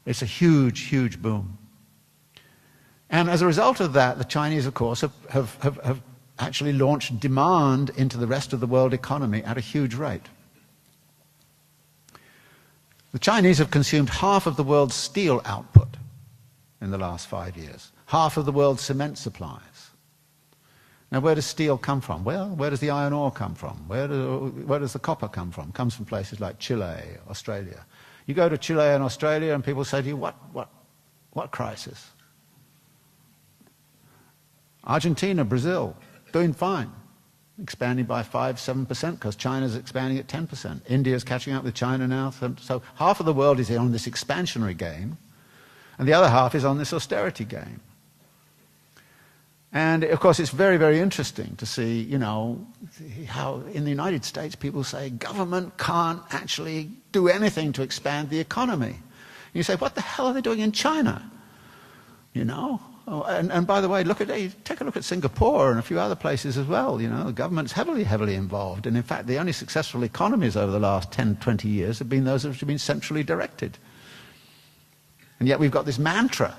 It's a huge, huge boom. And as a result of that, the Chinese, of course, have actually launched demand into the rest of the world economy at a huge rate. The Chinese have consumed half of the world's steel output in the last 5 years, half of the world's cement supplies. Now, where does steel come from? Well, where does the iron ore come from? Where does the copper come from? It comes from places like Chile, Australia. You go to Chile and Australia and people say to you, what crisis? Argentina, Brazil, doing fine, expanding by 5-7% because China's expanding at 10%. India's catching up with China now. So half of the world is on this expansionary game, and the other half is on this austerity game. And of course, it's very, very interesting to see, how in the United States people say government can't actually do anything to expand the economy. And you say, what the hell are they doing in China? Oh, and by the way, take a look at Singapore and a few other places as well. The government's heavily, heavily involved. And in fact, the only successful economies over the last 10, 20 years have been those that have been centrally directed. And yet we've got this mantra,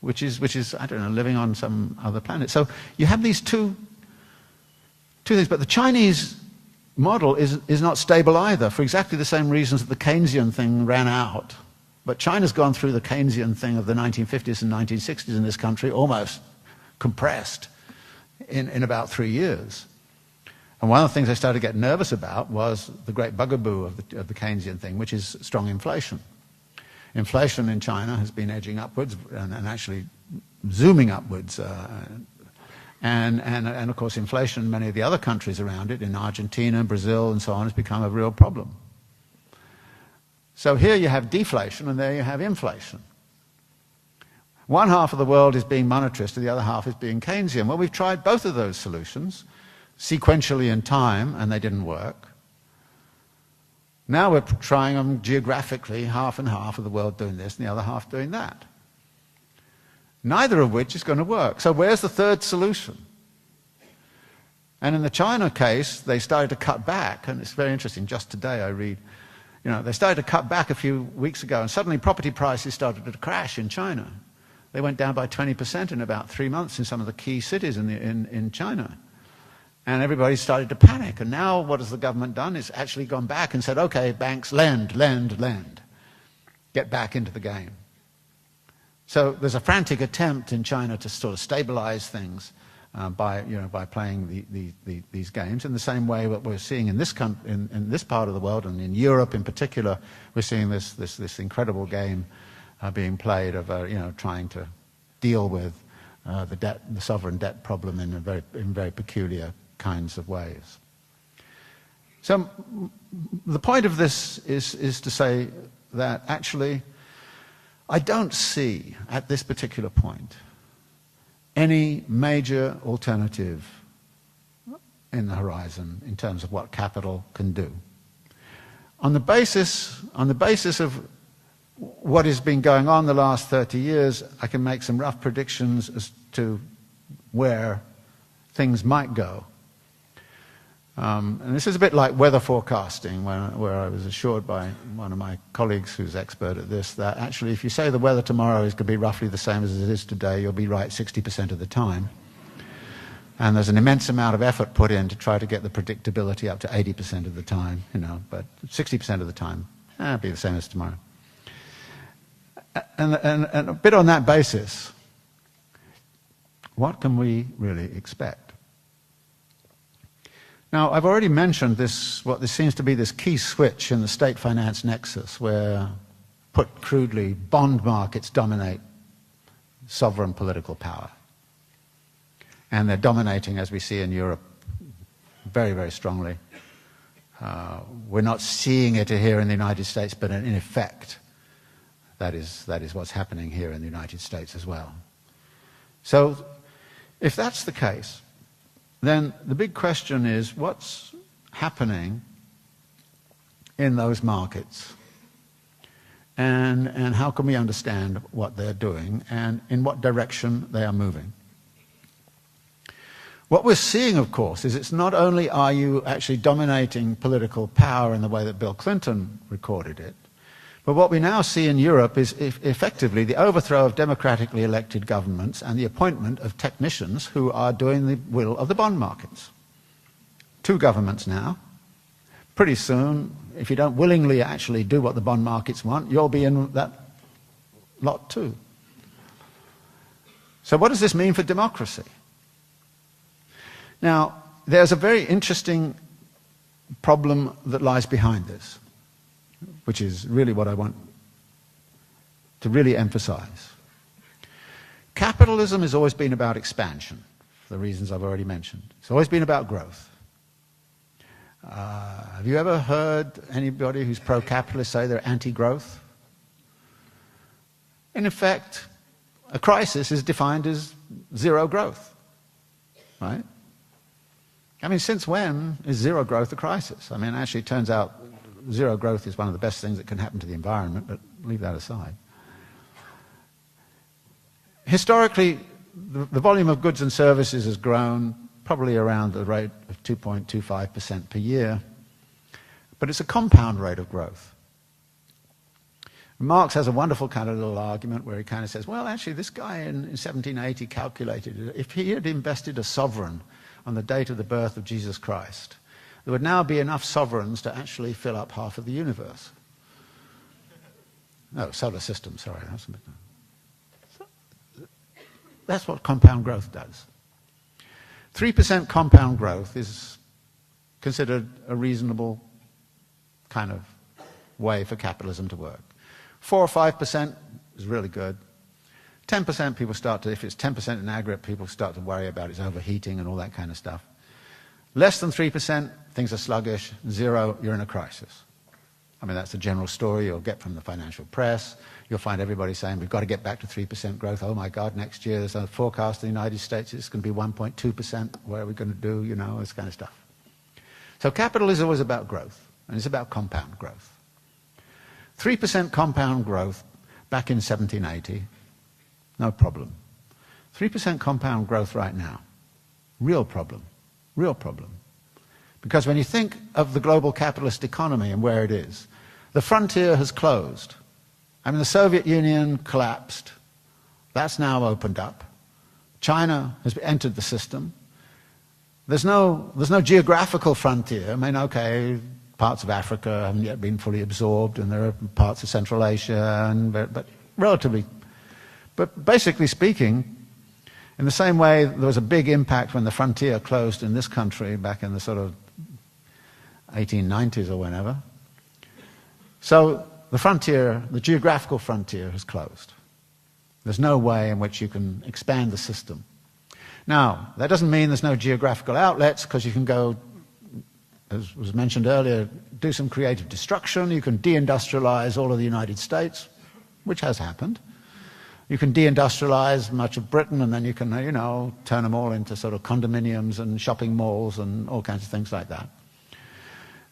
which is, I don't know, living on some other planet. So you have these two things. But the Chinese model is not stable either, for exactly the same reasons that the Keynesian thing ran out. But China's gone through the Keynesian thing of the 1950s and 1960s in this country, almost compressed in about 3 years. And one of the things I started to get nervous about was the great bugaboo of the Keynesian thing, which is strong inflation. Inflation in China has been edging upwards and actually zooming upwards. And of course, inflation in many of the other countries around it, in Argentina, Brazil, and so on, has become a real problem. So here you have deflation, and there you have inflation. One half of the world is being monetarist, and the other half is being Keynesian. Well, we've tried both of those solutions sequentially in time, and they didn't work. Now we're trying them geographically, half and half of the world doing this, and the other half doing that. Neither of which is going to work. So where's the third solution? And in the China case, they started to cut back, and it's very interesting. Just today I read, they started to cut back a few weeks ago, and suddenly property prices started to crash in China. They went down by 20% in about 3 months in some of the key cities in China. And everybody started to panic. And now what has the government done? It's actually gone back and said, okay, banks, lend. Get back into the game. So there's a frantic attempt in China to sort of stabilize things by playing these games. In the same way that we're seeing in this part of the world, and in Europe in particular, we're seeing this incredible game being played of trying to deal with the sovereign debt problem in very peculiar kinds of ways. So the point of this is to say that actually I don't see at this particular point any major alternative in the horizon in terms of what capital can do. On the basis of what has been going on the last 30 years, I can make some rough predictions as to where things might go. And this is a bit like weather forecasting, where I was assured by one of my colleagues who's expert at this, that actually if you say the weather tomorrow is going to be roughly the same as it is today, you'll be right 60% of the time. And there's an immense amount of effort put in to try to get the predictability up to 80% of the time, but 60% of the time, it'll be the same as tomorrow. And a bit on that basis, what can we really expect? Now, I've already mentioned what seems to be this key switch in the state-finance nexus, where, put crudely, bond markets dominate sovereign political power. And they're dominating, as we see in Europe, very, very strongly. We're not seeing it here in the United States, but in effect, that is what's happening here in the United States as well. So, if that's the case, then the big question is, what's happening in those markets? And how can we understand what they're doing and in what direction they are moving? What we're seeing, of course, is it's not only are you actually dominating political power in the way that Bill Clinton recorded it, but what we now see in Europe is effectively the overthrow of democratically elected governments and the appointment of technicians who are doing the will of the bond markets. 2 governments now. Pretty soon, if you don't willingly actually do what the bond markets want, you'll be in that lot too. So what does this mean for democracy? Now, there's a very interesting problem that lies behind this, which is really what I want to really emphasize. Capitalism has always been about expansion, for the reasons I've already mentioned. It's always been about growth. Have you ever heard anybody who's pro-capitalist say they're anti-growth? In effect, a crisis is defined as zero growth, right? I mean, since when is zero growth a crisis? I mean, actually, it turns out zero growth is one of the best things that can happen to the environment, but leave that aside. Historically, the volume of goods and services has grown probably around the rate of 2.25% per year, but it's a compound rate of growth. Marx has a wonderful kind of little argument where he kind of says, well, actually, this guy in 1780 calculated if he had invested a sovereign on the date of the birth of Jesus Christ, there would now be enough sovereigns to actually fill up half of the universe. No, solar system, sorry. That's what compound growth does. 3% compound growth is considered a reasonable kind of way for capitalism to work. 4 or 5% is really good. 10% people start to, if it's 10% in aggregate, people start to worry about its overheating and all that kind of stuff. Less than 3%, things are sluggish. 0, you're in a crisis. I mean, that's the general story you'll get from the financial press. You'll find everybody saying, we've got to get back to 3% growth. Oh my God, next year there's a forecast in the United States, it's going to be 1.2%. What are we going to do? This kind of stuff. So capitalism was about growth, and it's about compound growth. 3% compound growth back in 1780, no problem. 3% compound growth right now, real problem, real problem. Because when you think of the global capitalist economy and where it is, the frontier has closed. I mean, the Soviet Union collapsed. That's now opened up. China has entered the system. There's no geographical frontier. I mean, okay, parts of Africa haven't yet been fully absorbed, and there are parts of Central Asia, but relatively. But basically speaking, in the same way there was a big impact when the frontier closed in this country back in the sort of 1890s or whenever. So the frontier, the geographical frontier has closed. There's no way in which you can expand the system. Now, that doesn't mean there's no geographical outlets, because you can go, as was mentioned earlier, do some creative destruction. You can deindustrialize all of the United States, which has happened. You can deindustrialize much of Britain, and then you can, turn them all into sort of condominiums and shopping malls and all kinds of things like that.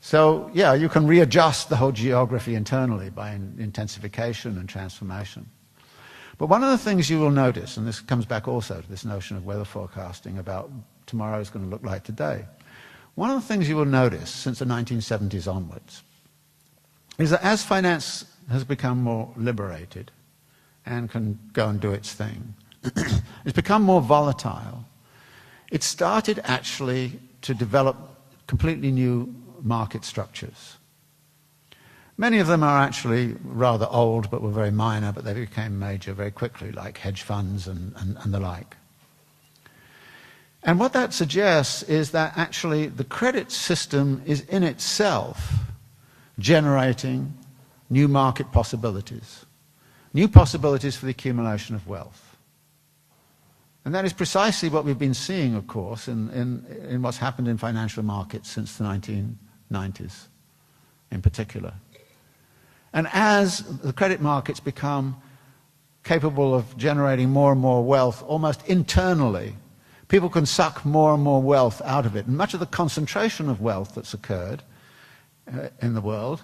So, yeah, you can readjust the whole geography internally by intensification and transformation. But one of the things you will notice, and this comes back also to this notion of weather forecasting about tomorrow is going to look like today. One of the things you will notice since the 1970s onwards is that as finance has become more liberated and can go and do its thing, it's become more volatile. it started actually to develop completely new market structures. Many of them are actually rather old, but were very minor, but they became major very quickly, like hedge funds and the like. And what that suggests is that actually the credit system is in itself generating new market possibilities for the accumulation of wealth. And that is precisely what we've been seeing, of course, in what's happened in financial markets since the 1990s in particular. And as the credit markets become capable of generating more and more wealth almost internally, people can suck more and more wealth out of it. And much of the concentration of wealth that's occurred in the world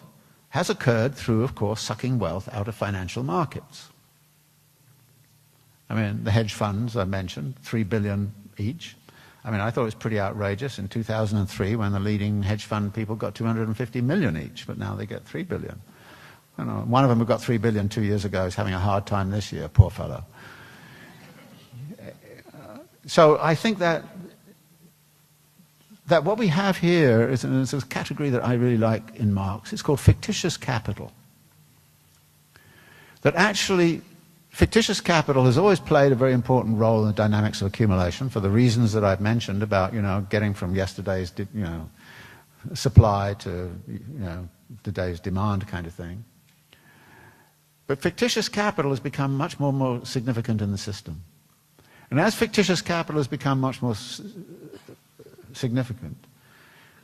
has occurred through, of course, sucking wealth out of financial markets. I mean, the hedge funds I mentioned, 3 billion each. I mean, I thought it was pretty outrageous in 2003 when the leading hedge fund people got 250 million each, but now they get 3 billion. I don't know, one of them who got 3 billion 2 years ago is having a hard time this year, poor fellow. So I think that what we have here is a category that I really like in Marx. It's called fictitious capital. That actually, fictitious capital has always played a very important role in the dynamics of accumulation for the reasons that I've mentioned about, getting from yesterday's, supply to, today's demand kind of thing. But fictitious capital has become much more significant in the system. And as fictitious capital has become much more significant,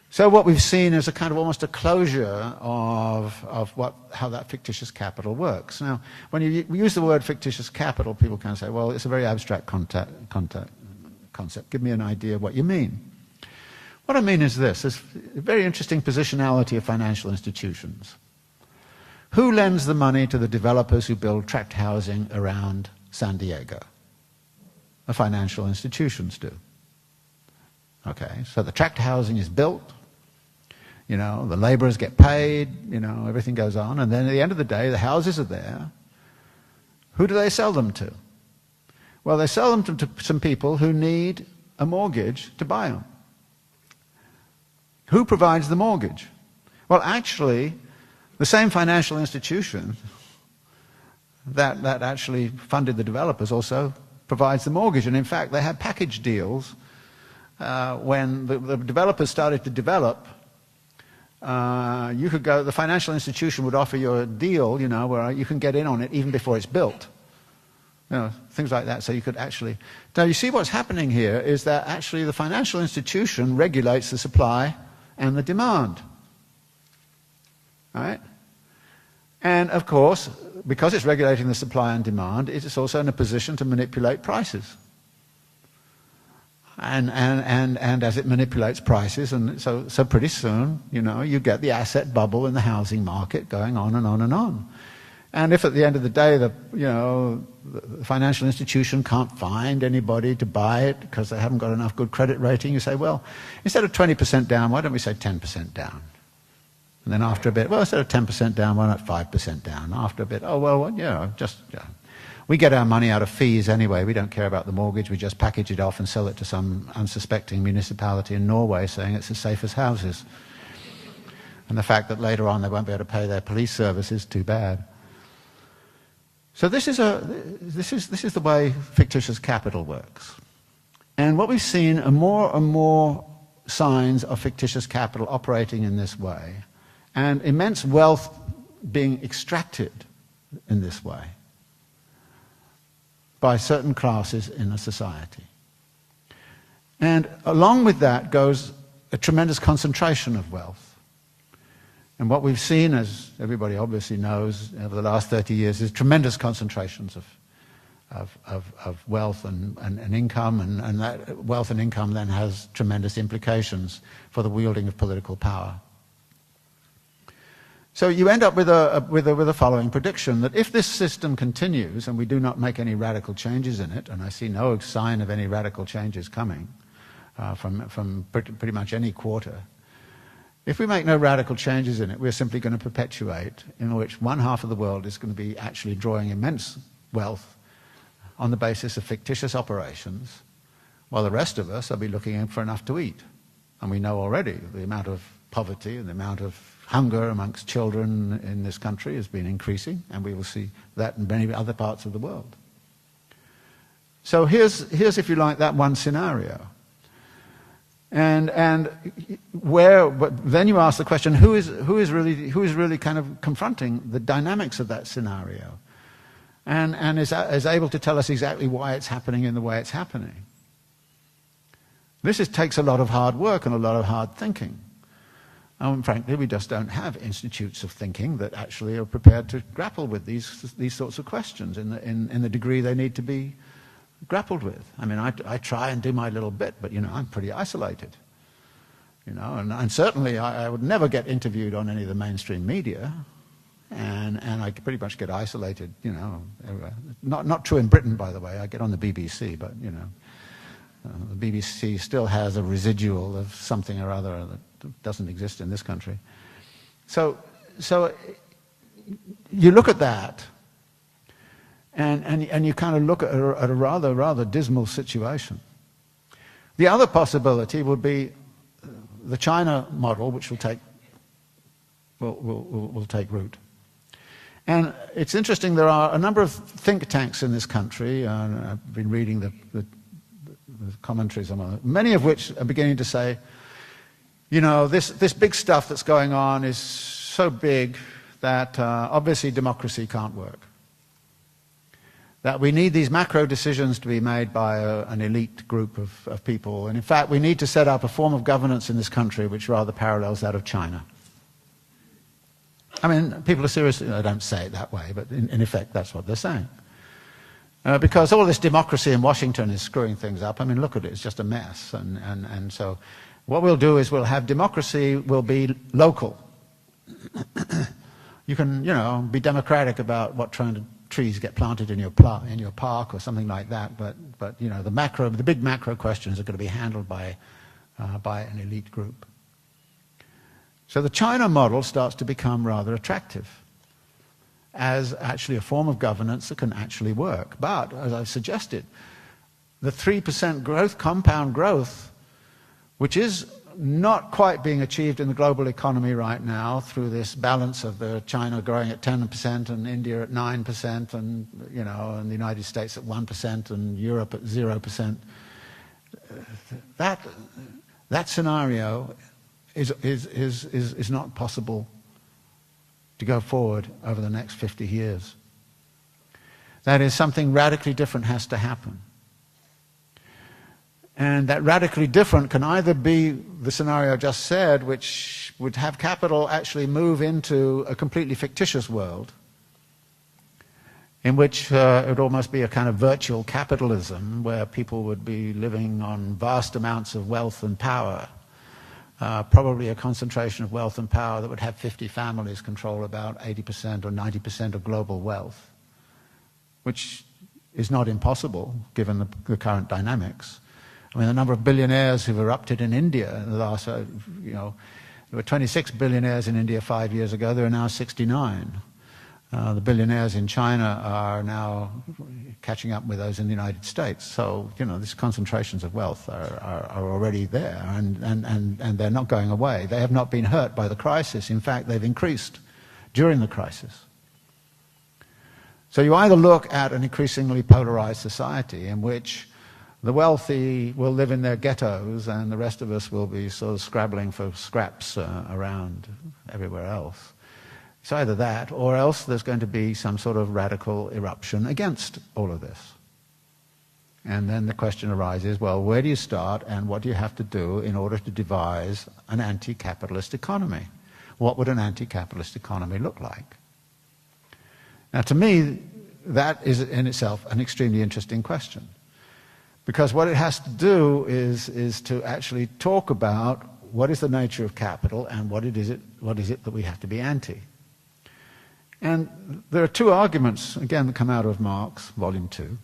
so what we've seen is a kind of almost a closure of how that fictitious capital works. Now, when you use the word fictitious capital, people can say, well, it's a very abstract concept. Give me an idea of what you mean. What I mean is this. There's a very interesting positionality of financial institutions. Who lends the money to the developers who build tract housing around San Diego? The financial institutions do. Okay, so the tract housing is built, the laborers get paid, everything goes on, and then at the end of the day, the houses are there. Who do they sell them to? Well, they sell them to some people who need a mortgage to buy them. Who provides the mortgage? Well, actually, the same financial institution that actually funded the developers also provides the mortgage. And in fact, they had package deals when the developers started to develop. The financial institution would offer you a deal, where you can get in on it even before it's built. Things like that. So you could actually... Now, you see what's happening here is that actually the financial institution regulates the supply and the demand. All right? And, of course, because it's regulating the supply and demand, it's also in a position to manipulate prices. And as it manipulates prices, and so pretty soon, you get the asset bubble in the housing market going on and on and on. And if at the end of the day, the financial institution can't find anybody to buy it because they haven't got enough good credit rating, you say, well, instead of 20% down, why don't we say 10% down? And then after a bit, well, instead of 10% down, why not 5% down? After a bit, we get our money out of fees anyway. We don't care about the mortgage. We just package it off and sell it to some unsuspecting municipality in Norway saying it's as safe as houses. And the fact that later on they won't be able to pay their police service is too bad. So this is the way fictitious capital works. And what we've seen are more and more signs of fictitious capital operating in this way, and immense wealth being extracted in this way by certain classes in a society. And along with that goes a tremendous concentration of wealth. And what we've seen, as everybody obviously knows, over the last 30 years, is tremendous concentrations of wealth and income, and that wealth and income then has tremendous implications for the wielding of political power. So you end up with a following prediction, that if this system continues and we do not make any radical changes in it, and I see no sign of any radical changes coming from pretty much any quarter, if we make no radical changes in it, we're simply going to perpetuate in which one half of the world is going to be actually drawing immense wealth on the basis of fictitious operations, while the rest of us will be looking for enough to eat. And we know already the amount of poverty and the amount of hunger amongst children in this country has been increasing, and we will see that in many other parts of the world. So here's, if you like, that one scenario. And where, but then you ask the question, who is really kind of confronting the dynamics of that scenario, and is able to tell us exactly why it's happening in the way it's happening. This takes a lot of hard work and a lot of hard thinking. And frankly, we just don't have institutes of thinking that actually are prepared to grapple with these sorts of questions in the degree they need to be grappled with. I mean, I try and do my little bit, but, you know, I'm pretty isolated. You know, and certainly I would never get interviewed on any of the mainstream media, and I pretty much get isolated, you know, everywhere. Not true in Britain, by the way. I get on the BBC, but, you know, the BBC still has a residual of something or other that doesn't exist in this country. So you look at that, and you kind of look at a rather dismal situation. The other possibility would be the China model, which will take root. And it's interesting, there are a number of think tanks in this country, and I've been reading the commentaries on them, many of which are beginning to say, you know, this big stuff that's going on is so big that obviously democracy can't work. That we need these macro decisions to be made by an elite group of people. And in fact, we need to set up a form of governance in this country which rather parallels that of China. I mean, people are seriously, they don't say it that way, but in effect, that's what they're saying. Because all this democracy in Washington is screwing things up. I mean, look at it, it's just a mess. And so what we'll do is we'll have democracy will be local. You can, you know, be democratic about what trees get planted in your park or something like that, but you know, the big macro questions are going to be handled by an elite group. So the China model starts to become rather attractive as actually a form of governance that can actually work. But, as I've suggested, the 3% growth, compound growth, which is not quite being achieved in the global economy right now through this balance of the China growing at 10% and India at 9% and, you know, and the United States at 1% and Europe at 0%. That scenario is not possible to go forward over the next 50 years. That is, something radically different has to happen. And that radically different can either be the scenario I just said, which would have capital actually move into a completely fictitious world, in which it would almost be a kind of virtual capitalism, where people would be living on vast amounts of wealth and power, probably a concentration of wealth and power that would have 50 families control about 80% or 90% of global wealth, which is not impossible given the current dynamics. I mean, the number of billionaires who've erupted in India in the last, you know, there were 26 billionaires in India 5 years ago, there are now 69. The billionaires in China are now catching up with those in the United States. So, you know, these concentrations of wealth are already there, and they're not going away. They have not been hurt by the crisis. In fact, they've increased during the crisis. So you either look at an increasingly polarized society in which the wealthy will live in their ghettos and the rest of us will be sort of scrabbling for scraps around everywhere else. It's either that, or else there's going to be some sort of radical eruption against all of this. And then the question arises, well, where do you start and what do you have to do in order to devise an anti-capitalist economy? What would an anti-capitalist economy look like? Now, to me, that is in itself an extremely interesting question. Because what it has to do is to actually talk about what is the nature of capital and what is it that we have to be anti. And there are two arguments, again, that come out of Marx, Volume 2.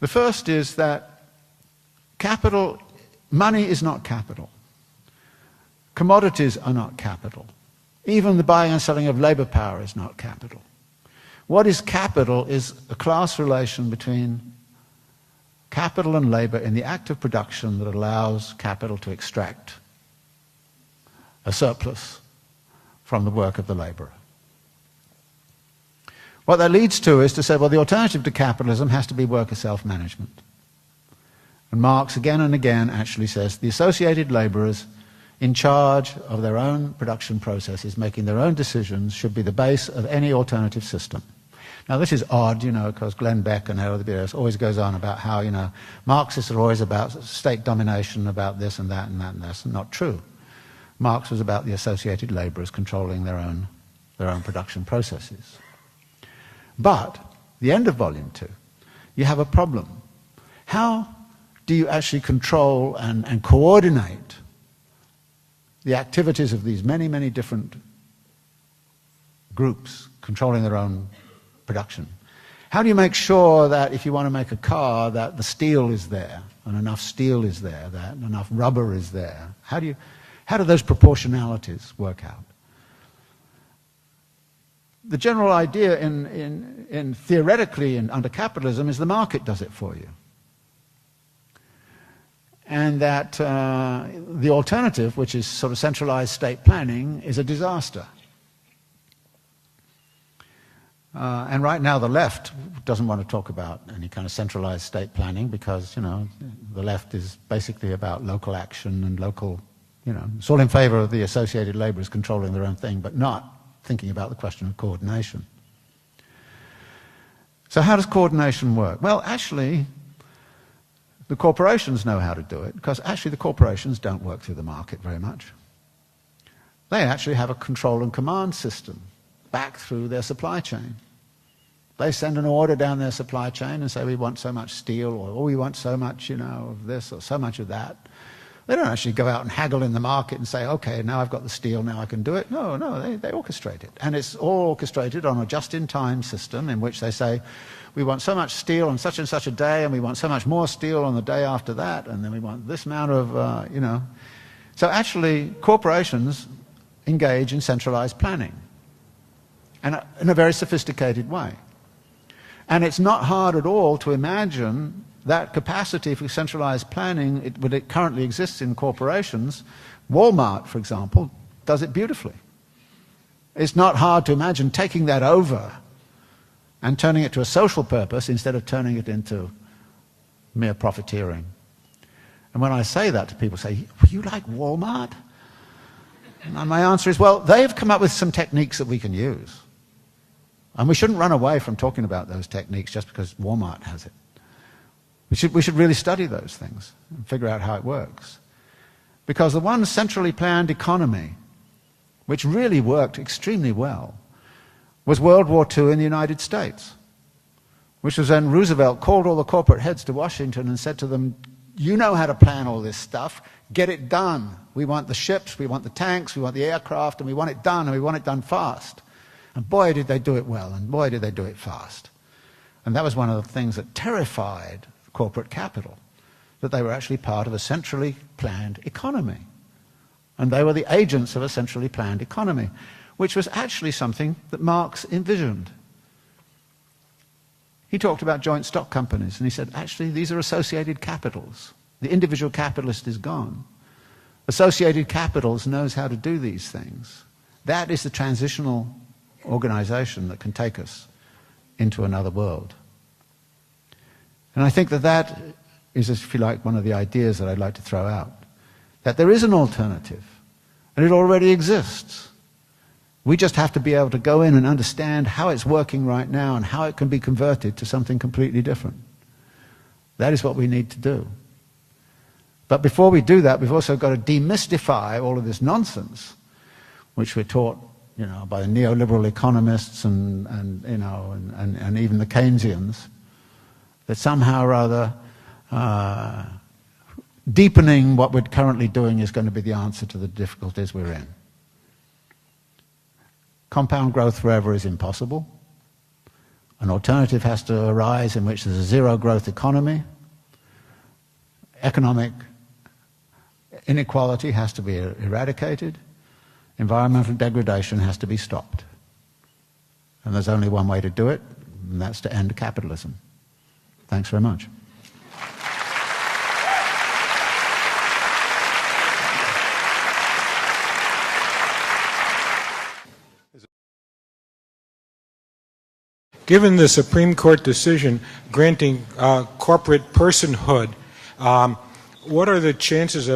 The first is that money is not capital. Commodities are not capital. Even the buying and selling of labor power is not capital. What is capital is a class relation between capital and labor in the act of production that allows capital to extract a surplus from the work of the laborer. What that leads to is to say, well, the alternative to capitalism has to be worker self-management. And Marx again and again actually says the associated laborers in charge of their own production processes, making their own decisions, should be the base of any alternative system. Now this is odd, because Glenn Beck and others always goes on about how, Marxists are always about state domination, about this and that and that and that's not true. Marx was about the associated laborers controlling their own production processes. But, the end of Volume 2, you have a problem. How do you actually control and coordinate the activities of these many, many different groups controlling their own production? How do you make sure that if you want to make a car, that the steel is there, and enough steel is there, that enough rubber is there? How do those proportionalities work out? The general idea in theoretically under capitalism is the market does it for you. And that the alternative, which is sort of centralized state planning, is a disaster. And right now the left doesn't want to talk about any kind of centralized state planning because, the left is basically about local action and local, it's all in favor of the associated laborers controlling their own thing, but not thinking about the question of coordination. So how does coordination work? Well, actually, the corporations know how to do it, because actually the corporations don't work through the market very much. They actually have a control and command system back through their supply chain. They send an order down their supply chain and say, we want so much steel, or we want so much, of this, or so much of that. They don't actually go out and haggle in the market and say, okay, now I've got the steel, now I can do it. No, they orchestrate it. And it's all orchestrated on a just-in-time system in which they say, we want so much steel on such and such a day, and we want so much more steel on the day after that, and then we want this amount of, So actually, corporations engage in centralized planning, and in a very sophisticated way. And it's not hard at all to imagine that capacity for centralized planning, it currently exists in corporations. Walmart, for example, does it beautifully. It's not hard to imagine taking that over and turning it to a social purpose instead of turning it into mere profiteering. And when I say that to people, say, you like Walmart? And my answer is, well, they've come up with some techniques that we can use. And we shouldn't run away from talking about those techniques just because Walmart has it. We should really study those things and figure out how it works. Because the one centrally planned economy, which really worked extremely well, was World War II in the United States, which was when Roosevelt called all the corporate heads to Washington and said to them, you know how to plan all this stuff, get it done. We want the ships, we want the tanks, we want the aircraft, and we want it done, and we want it done fast. And boy, did they do it well, and boy, did they do it fast. And that was one of the things that terrified corporate capital, that they were actually part of a centrally planned economy. And they were the agents of a centrally planned economy, which was actually something that Marx envisioned. He talked about joint stock companies, and he said, actually, these are associated capitals. The individual capitalist is gone. Associated capitals knows how to do these things. That is the transitional organization that can take us into another world. And I think that that is, if you like, one of the ideas that I'd like to throw out. That there is an alternative, and it already exists. We just have to be able to go in and understand how it's working right now and how it can be converted to something completely different. That is what we need to do. But before we do that, we've also got to demystify all of this nonsense, which we're taught, by the neoliberal economists and even the Keynesians, that somehow or other deepening what we're currently doing is going to be the answer to the difficulties we're in. Compound growth forever is impossible. An alternative has to arise in which there's a zero-growth economy. Economic inequality has to be eradicated. Environmental degradation has to be stopped. And there's only one way to do it, and that's to end capitalism. Thanks very much. given the Supreme Court decision granting corporate personhood, what are the chances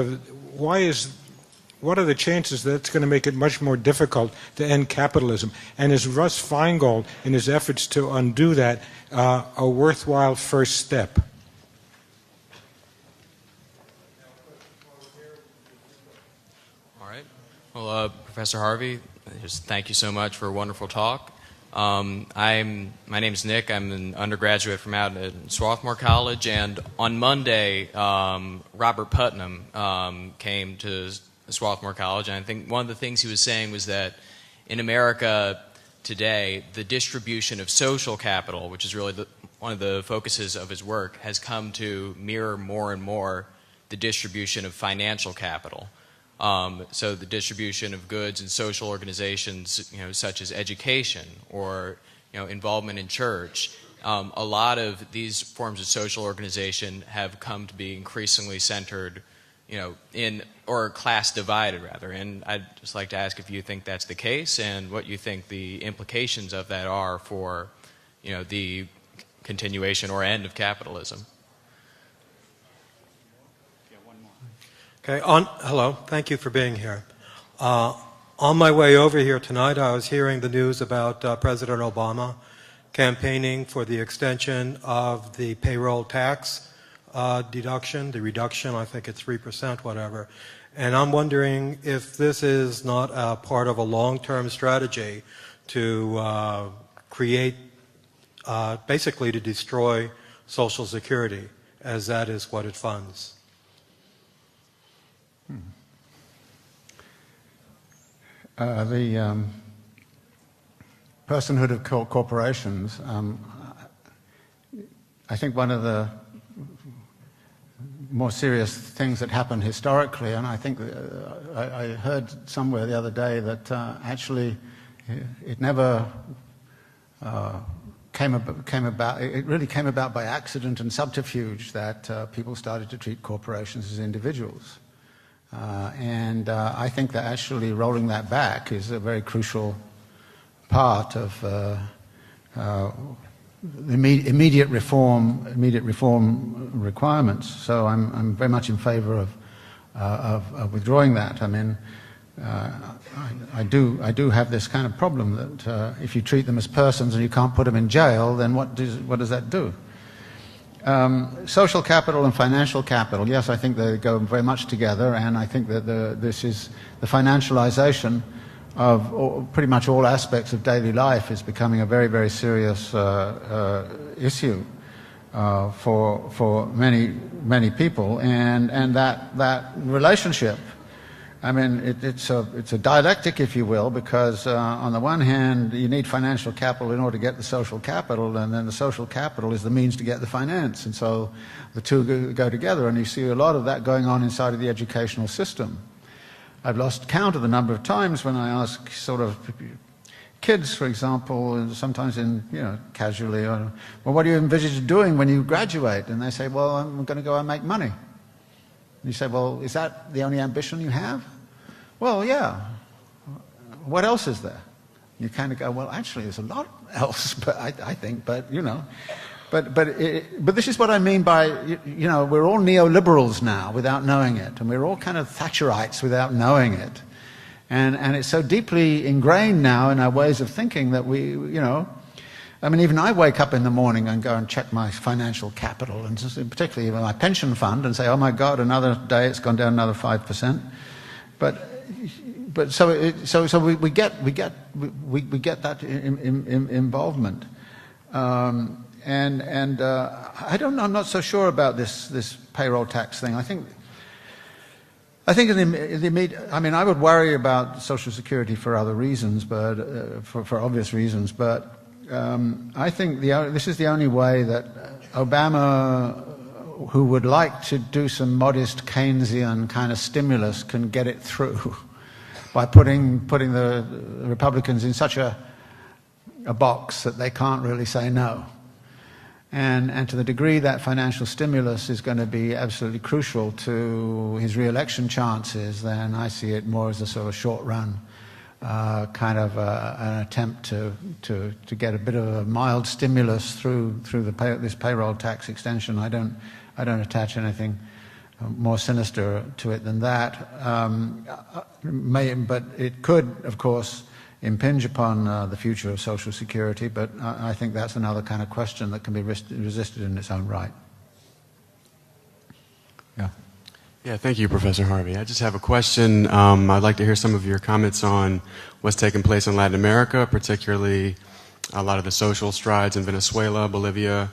that's going to make it much more difficult to end capitalism? And is Russ Feingold, in his efforts to undo that, a worthwhile first step? All right. Well, Professor Harvey, just thank you so much for a wonderful talk. My name's Nick. I'm an undergraduate from out at Swarthmore College, and on Monday, Robert Putnam came to Swarthmore College, and I think one of the things he was saying was that in America today, the distribution of social capital, which is really one of the focuses of his work, has come to mirror more and more the distribution of financial capital. So the distribution of goods and social organizations, such as education or involvement in church. A lot of these forms of social organization have come to be increasingly centered, or class divided rather. And I'd just like to ask if you think that's the case and what you think the implications of that are for, the continuation or end of capitalism. Okay. Hello. Thank you for being here. On my way over here tonight, I was hearing the news about President Obama campaigning for the extension of the payroll tax deduction, the reduction, I think it's 3%, whatever. And I'm wondering if this is not a part of a long-term strategy to create, basically to destroy Social Security, as that is what it funds. The personhood of corporations, I think one of the more serious things that happened historically, and I think I heard somewhere the other day that actually it never came about, it really came about by accident and subterfuge that people started to treat corporations as individuals. And I think that actually rolling that back is a very crucial part of the immediate reform requirements. So I'm very much in favor of withdrawing that. I mean, I do have this kind of problem that if you treat them as persons and you can't put them in jail, then what does that do? Social capital and financial capital, yes, I think they go very much together, and I think that this is the financialization of pretty much all aspects of daily life is becoming a very, very serious issue for many people, and that relationship. I mean, it's a dialectic, if you will, because on the one hand, you need financial capital in order to get the social capital, and then the social capital is the means to get the finance. And so the two go together, and you see a lot of that going on inside of the educational system. I've lost count of the number of times when I ask sort of kids, for example, sometimes casually, well, what do you envisage doing when you graduate? And they say, well, I'm going to go and make money. You say, well, is that the only ambition you have? Well, yeah. What else is there? You kind of go, well, actually, there's a lot else, but I think, but this is what I mean by, we're all neoliberals now without knowing it, and we're all kind of Thatcherites without knowing it. And it's so deeply ingrained now in our ways of thinking that we, I mean, even I wake up in the morning and go and check my financial capital, and particularly my pension fund, and say, "Oh my God, another day it's gone down another 5%." But so we get that involvement, and I don't know. I'm not so sure about this payroll tax thing. I think in the immediate, I mean, I would worry about Social Security for other reasons, but for obvious reasons, but. I think this is the only way that Obama, who would like to do some modest Keynesian kind of stimulus, can get it through by putting the Republicans in such a box that they can't really say no. And to the degree that financial stimulus is going to be absolutely crucial to his re-election chances, then I see it more as a sort of short-run kind of an attempt to get a bit of a mild stimulus through this payroll tax extension. I don't attach anything more sinister to it than that. But it could, of course, impinge upon the future of Social Security, but I think that's another kind of question that can be resisted in its own right. Yeah. Yeah, thank you, Professor Harvey. I just have a question. I'd like to hear some of your comments on what's taking place in Latin America, particularly a lot of the social strides in Venezuela, Bolivia.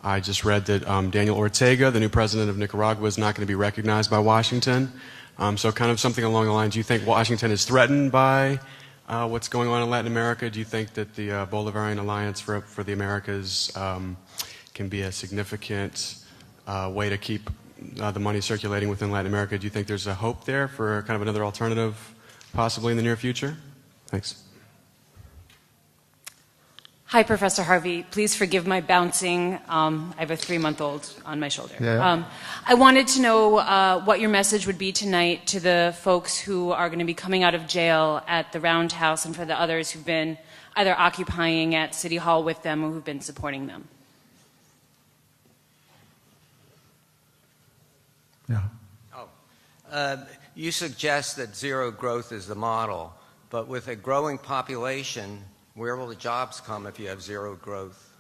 I just read that Daniel Ortega, the new president of Nicaragua, is not going to be recognized by Washington. So kind of something along the lines, do you think Washington is threatened by what's going on in Latin America? Do you think that the Bolivarian Alliance for the Americas can be a significant way to keep the money circulating within Latin America? Do you think there's a hope there for kind of another alternative possibly in the near future? Thanks. Hi, Professor Harvey. Please forgive my bouncing. I have a 3-month-old on my shoulder. Yeah. I wanted to know what your message would be tonight to the folks who are going to be coming out of jail at the Roundhouse and for the others who've been either occupying at City Hall with them or who've been supporting them. Yeah. You suggest that zero growth is the model, but with a growing population, where will the jobs come if you have zero growth?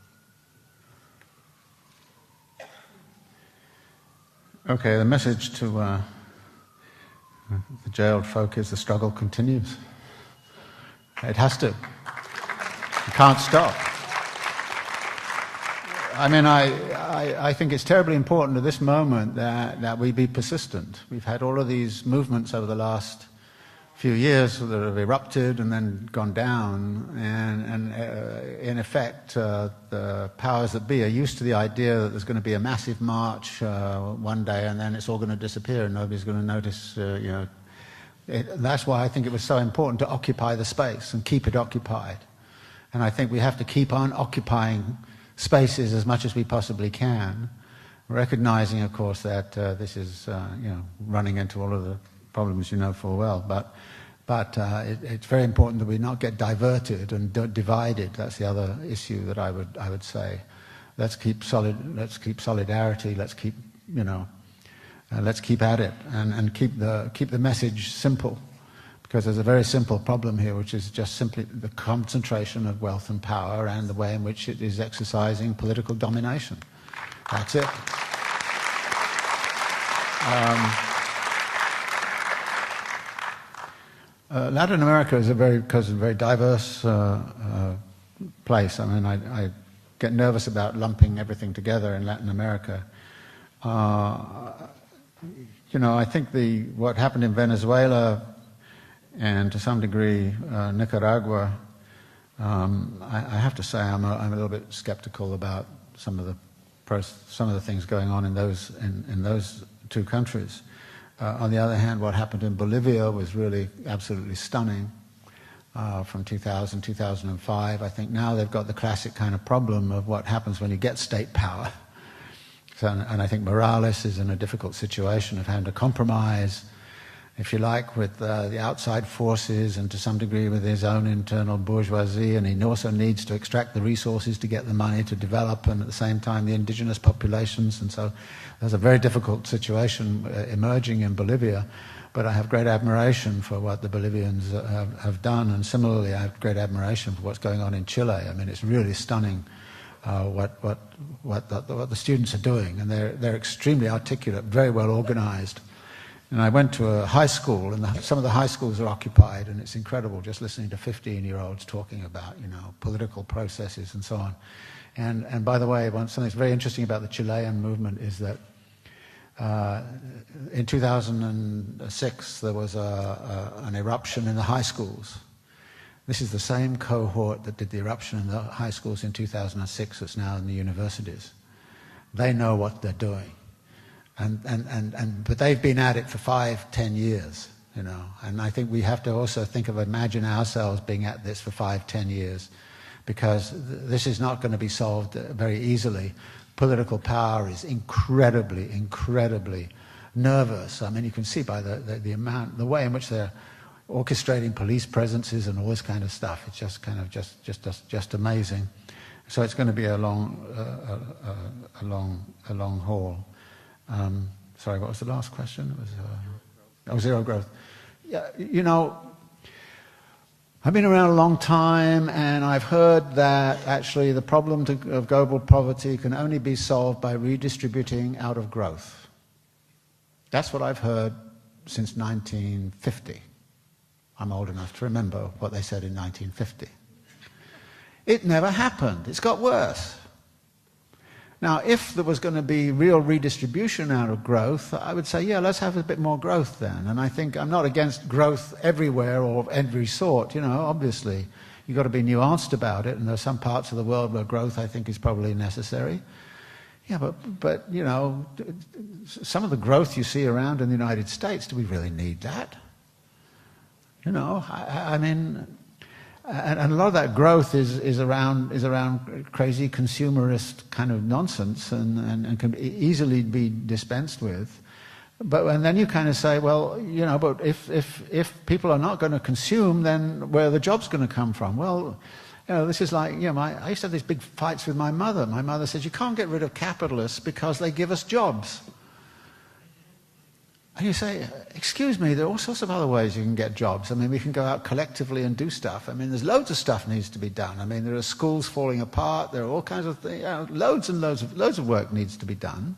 Okay, the message to the jailed folk is the struggle continues. It has to. You can't stop. I mean, I think it's terribly important at this moment that we be persistent. We've had all of these movements over the last few years that have erupted and then gone down, and in effect, the powers that be are used to the idea that there's going to be a massive march one day, and then it's all going to disappear, and nobody's going to notice. That's why I think it was so important to occupy the space and keep it occupied. And I think we have to keep on occupying spaces as much as we possibly can, recognizing, of course, that this is running into all of the problems you know full well, but it's very important that we not get diverted and divided. That's the other issue that I would say. Let's keep solidarity. Let's keep let's keep at it and keep the message simple, because there's a very simple problem here, which is just simply the concentration of wealth and power and the way in which it is exercising political domination. That's it. Latin America is a very diverse place. I mean, I get nervous about lumping everything together in Latin America. I think what happened in Venezuela and to some degree Nicaragua, I have to say I'm a little bit skeptical about some of the things going on in those two countries. On the other hand, what happened in Bolivia was really absolutely stunning from 2000, 2005. I think now they've got the classic kind of problem of what happens when you get state power. And I think Morales is in a difficult situation of having to compromise, if you like, with the outside forces and to some degree with his own internal bourgeoisie, and he also needs to extract the resources to get the money to develop, and at the same time the indigenous populations, and so there's a very difficult situation emerging in Bolivia. But I have great admiration for what the Bolivians have done, and similarly I have great admiration for what's going on in Chile. I mean, it's really stunning what the students are doing, and they're extremely articulate, very well organized. And I went to a high school, and some of the high schools are occupied, and it's incredible just listening to 15-year-olds talking about, political processes and so on. And by the way, something that's very interesting about the Chilean movement is that in 2006 there was an eruption in the high schools. This is the same cohort that did the eruption in the high schools in 2006 that's now in the universities. They know what they're doing. But they've been at it for 5-10 years, and I think we have to also imagine ourselves being at this for 5-10 years, because this is not going to be solved very easily. Political power is incredibly nervous. I mean, you can see by the way in which they're orchestrating police presences and all this kind of stuff. It's just kind of just amazing. So it's going to be a long haul. Sorry, what was the last question? It was zero growth. Yeah, you know, I've been around a long time, and I've heard that actually the problem of global poverty can only be solved by redistributing out of growth. That's what I've heard since 1950. I'm old enough to remember what they said in 1950. It never happened. It's got worse. Now, if there was going to be real redistribution out of growth, I would say, yeah, let's have a bit more growth then. And I think I'm not against growth everywhere or of every sort. You know, obviously, you've got to be nuanced about it, and there are some parts of the world where growth, I think, is probably necessary. Yeah, but you know, some of the growth you see around in the United States, do we really need that? You know, I mean... And a lot of that growth is around crazy consumerist kind of nonsense and can easily be dispensed with. And then you kind of say, well, you know, but if people are not going to consume, then where are the jobs going to come from? Well, you know, this is like, you know, I used to have these big fights with my mother. My mother says, you can't get rid of capitalists because they give us jobs. And you say, excuse me, there are all sorts of other ways you can get jobs. I mean, we can go out collectively and do stuff. I mean, there's loads of stuff needs to be done. I mean, there are schools falling apart. There are all kinds of things. You know, loads of work needs to be done.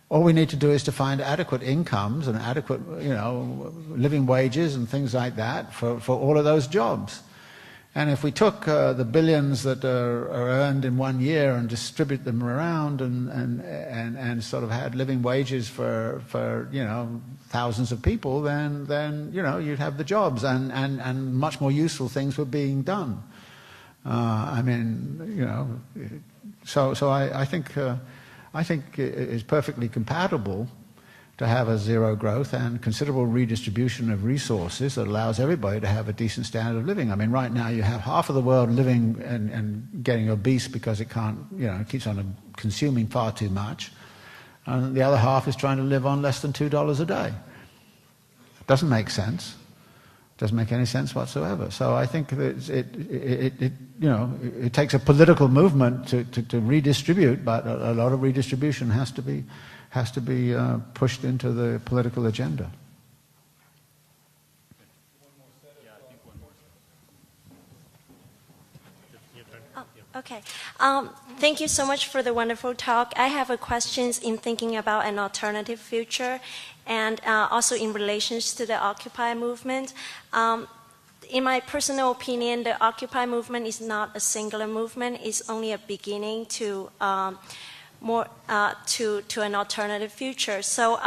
All we need to do is to find adequate incomes and adequate, you know, living wages and things like that for all of those jobs. And if we took the billions that are earned in 1 year and distribute them around and sort of had living wages for you know, thousands of people, then you know, you'd have the jobs and much more useful things were being done. I mean, you know, so I think it's perfectly compatible to have a zero growth and considerable redistribution of resources that allows everybody to have a decent standard of living. I mean, right now you have half of the world living and getting obese because it can't, you know, it keeps on consuming far too much, and the other half is trying to live on less than $2 a day. It doesn't make sense. It doesn't make any sense whatsoever. So I think that it takes a political movement to redistribute, but a lot of redistribution has to be pushed into the political agenda. Okay. Thank you so much for the wonderful talk. I have a questions in thinking about an alternative future and also in relation to the Occupy movement. In my personal opinion, the Occupy movement is not a singular movement. It's only a beginning to to an alternative future. So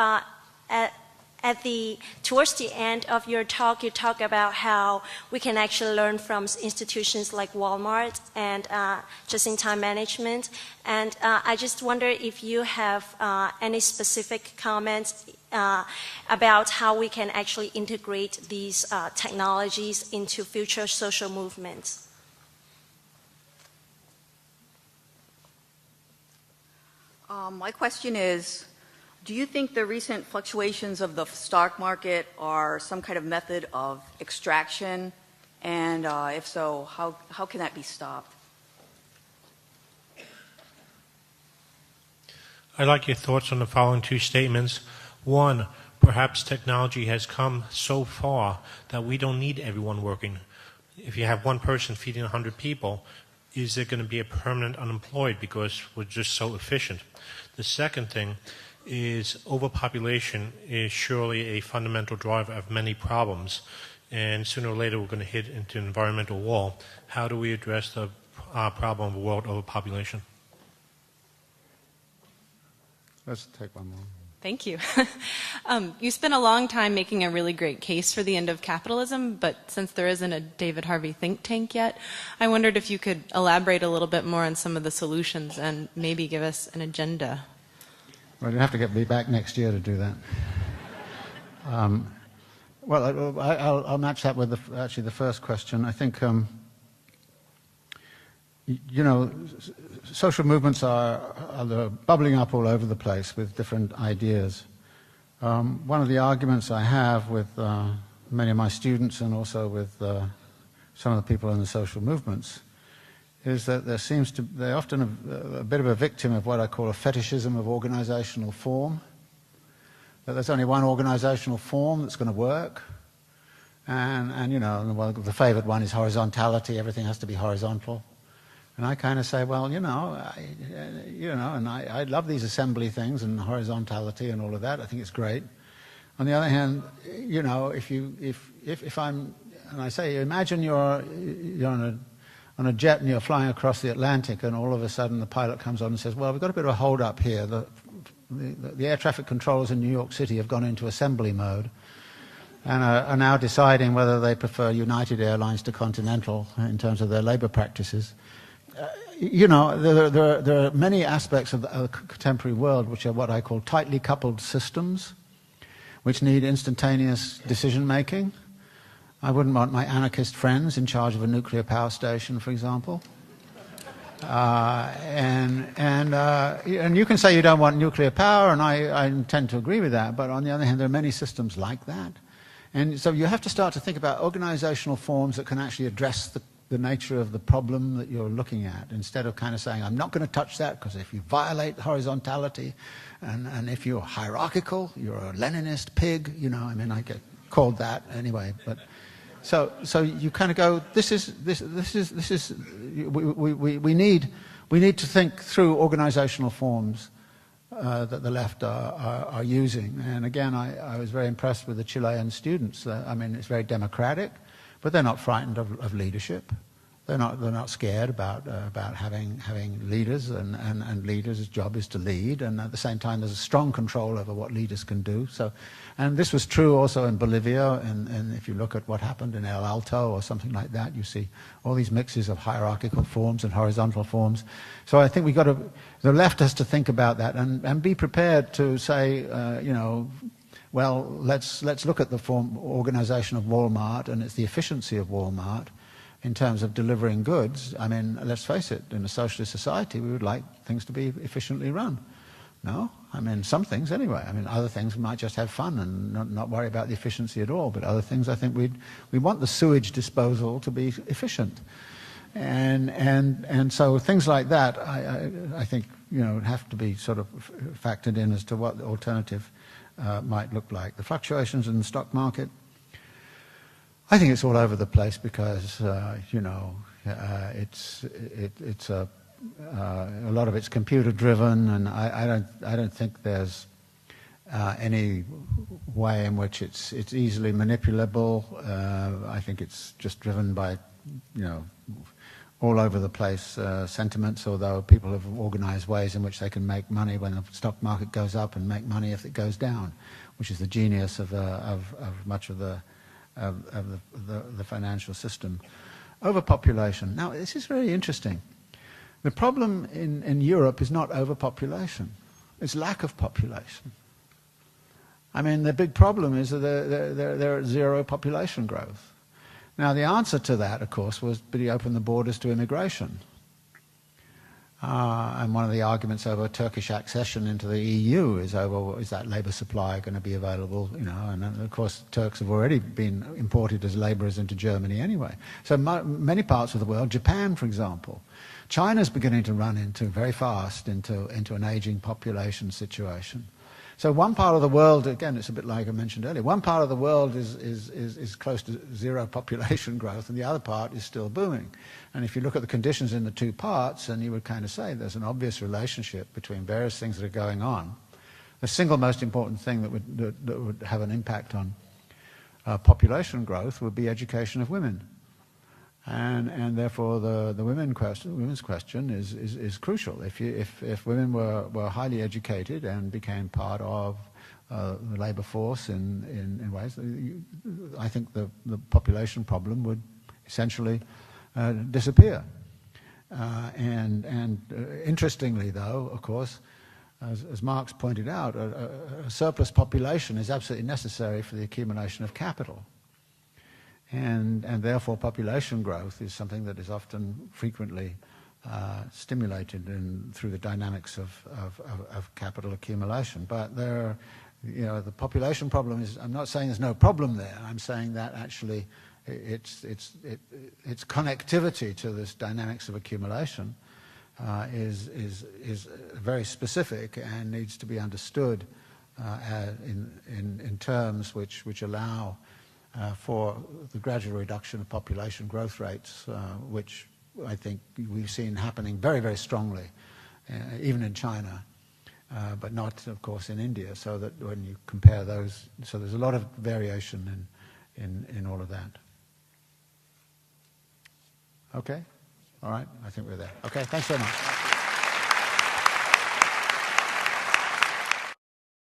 towards the end of your talk, you talk about how we can actually learn from institutions like Walmart and just-in-time management. And I just wonder if you have any specific comments about how we can actually integrate these technologies into future social movements. My question is, do you think the recent fluctuations of the stock market are some kind of method of extraction? And if so, how can that be stopped? I'd like your thoughts on the following two statements. One, perhaps technology has come so far that we don't need everyone working. If you have one person feeding 100 people, is there going to be a permanent unemployed because we're just so efficient? The second thing is overpopulation is surely a fundamental driver of many problems, and sooner or later we're going to hit into an environmental wall. How do we address the problem of world overpopulation? Let's take one more. Thank you. You spent a long time making a really great case for the end of capitalism, but since there isn't a David Harvey think tank yet, I wondered if you could elaborate a little bit more on some of the solutions and maybe give us an agenda. Well, you'll have to get me back next year to do that. Well, I'll match that with actually the first question. I think, you know, social movements are bubbling up all over the place with different ideas. One of the arguments I have with many of my students and also with some of the people in the social movements, is that they're often a bit of a victim of what I call a fetishism of organizational form. That there's only one organizational form that's going to work. And you know, well, the favored one is horizontality. Everything has to be horizontal. And I kind of say, well, and I love these assembly things and horizontality and all of that. I think it's great. On the other hand, you know, if I'm, and I say, imagine you're on a jet and you're flying across the Atlantic, and all of a sudden the pilot comes on and says, well, we've got a bit of a hold up here. The air traffic controllers in New York City have gone into assembly mode and are now deciding whether they prefer United Airlines to Continental in terms of their labor practices. You know, there are many aspects of the contemporary world which are what I call tightly coupled systems, which need instantaneous decision-making. I wouldn't want my anarchist friends in charge of a nuclear power station, for example. And you can say you don't want nuclear power, and I tend to agree with that, but on the other hand, there are many systems like that. And so you have to start to think about organizational forms that can actually address the nature of the problem that you're looking at, instead of kind of saying, I'm not going to touch that, because if you violate horizontality, and if you're hierarchical, you're a Leninist pig, you know, I mean, I get called that anyway, but so you kind of go, we need to think through organizational forms that the left are using. And again, I was very impressed with the Chilean students. I mean, it's very democratic, but they're not frightened of leadership. They're not scared about having leaders, and leaders' job is to lead, and at the same time there's a strong control over what leaders can do. So, and this was true also in Bolivia, and if you look at what happened in El Alto or something like that, you see all these mixes of hierarchical forms and horizontal forms. So I think the left has to think about that and be prepared to say, you know, well, let's look at the organization of Walmart, and it's the efficiency of Walmart in terms of delivering goods. I mean, let's face it, in a socialist society, we would like things to be efficiently run. No? I mean, some things anyway. I mean, other things we might just have fun and not worry about the efficiency at all. But other things, I think we want the sewage disposal to be efficient. And so things like that, I think, you know, have to be sort of factored in as to what the alternative might look like. The fluctuations in the stock market, I think it's all over the place because, you know, it's a lot of it's computer driven, and I don't think there's any way in which it's easily manipulable. I think it's just driven by, you know, all over the place sentiments, although people have organized ways in which they can make money when the stock market goes up and make money if it goes down, which is the genius of much of the financial system. Overpopulation. Now, this is very interesting. The problem in Europe is not overpopulation. It's lack of population. I mean, the big problem is that there are zero population growth. Now, the answer to that, of course, was to open the borders to immigration. And one of the arguments over Turkish accession into the EU is is that labour supply going to be available? You know, and of course Turks have already been imported as labourers into Germany anyway. So many parts of the world, Japan, for example, China's beginning to run into very fast into an ageing population situation. So one part of the world, again, it's a bit like I mentioned earlier, one part of the world is close to zero population growth, and the other part is still booming. And if you look at the conditions in the two parts, and you would kind of say there's an obvious relationship between various things that are going on. The single most important thing that would have an impact on population growth would be education of women. And therefore the women's question is crucial. If women were highly educated and became part of the labour force in ways, I think the population problem would essentially disappear. And interestingly, though, of course, as Marx pointed out, a surplus population is absolutely necessary for the accumulation of capital. And therefore population growth is something that is often frequently stimulated through the dynamics of capital accumulation. But there you know, the population problem is, I'm not saying there's no problem there. I'm saying that actually its connectivity to this dynamics of accumulation is very specific and needs to be understood in terms which allow for the gradual reduction of population growth rates, which I think we've seen happening very, very strongly, even in China, but not, of course, in India, so that when you compare those, so there's a lot of variation in all of that. Okay? All right, I think we're there. Okay, thanks very much.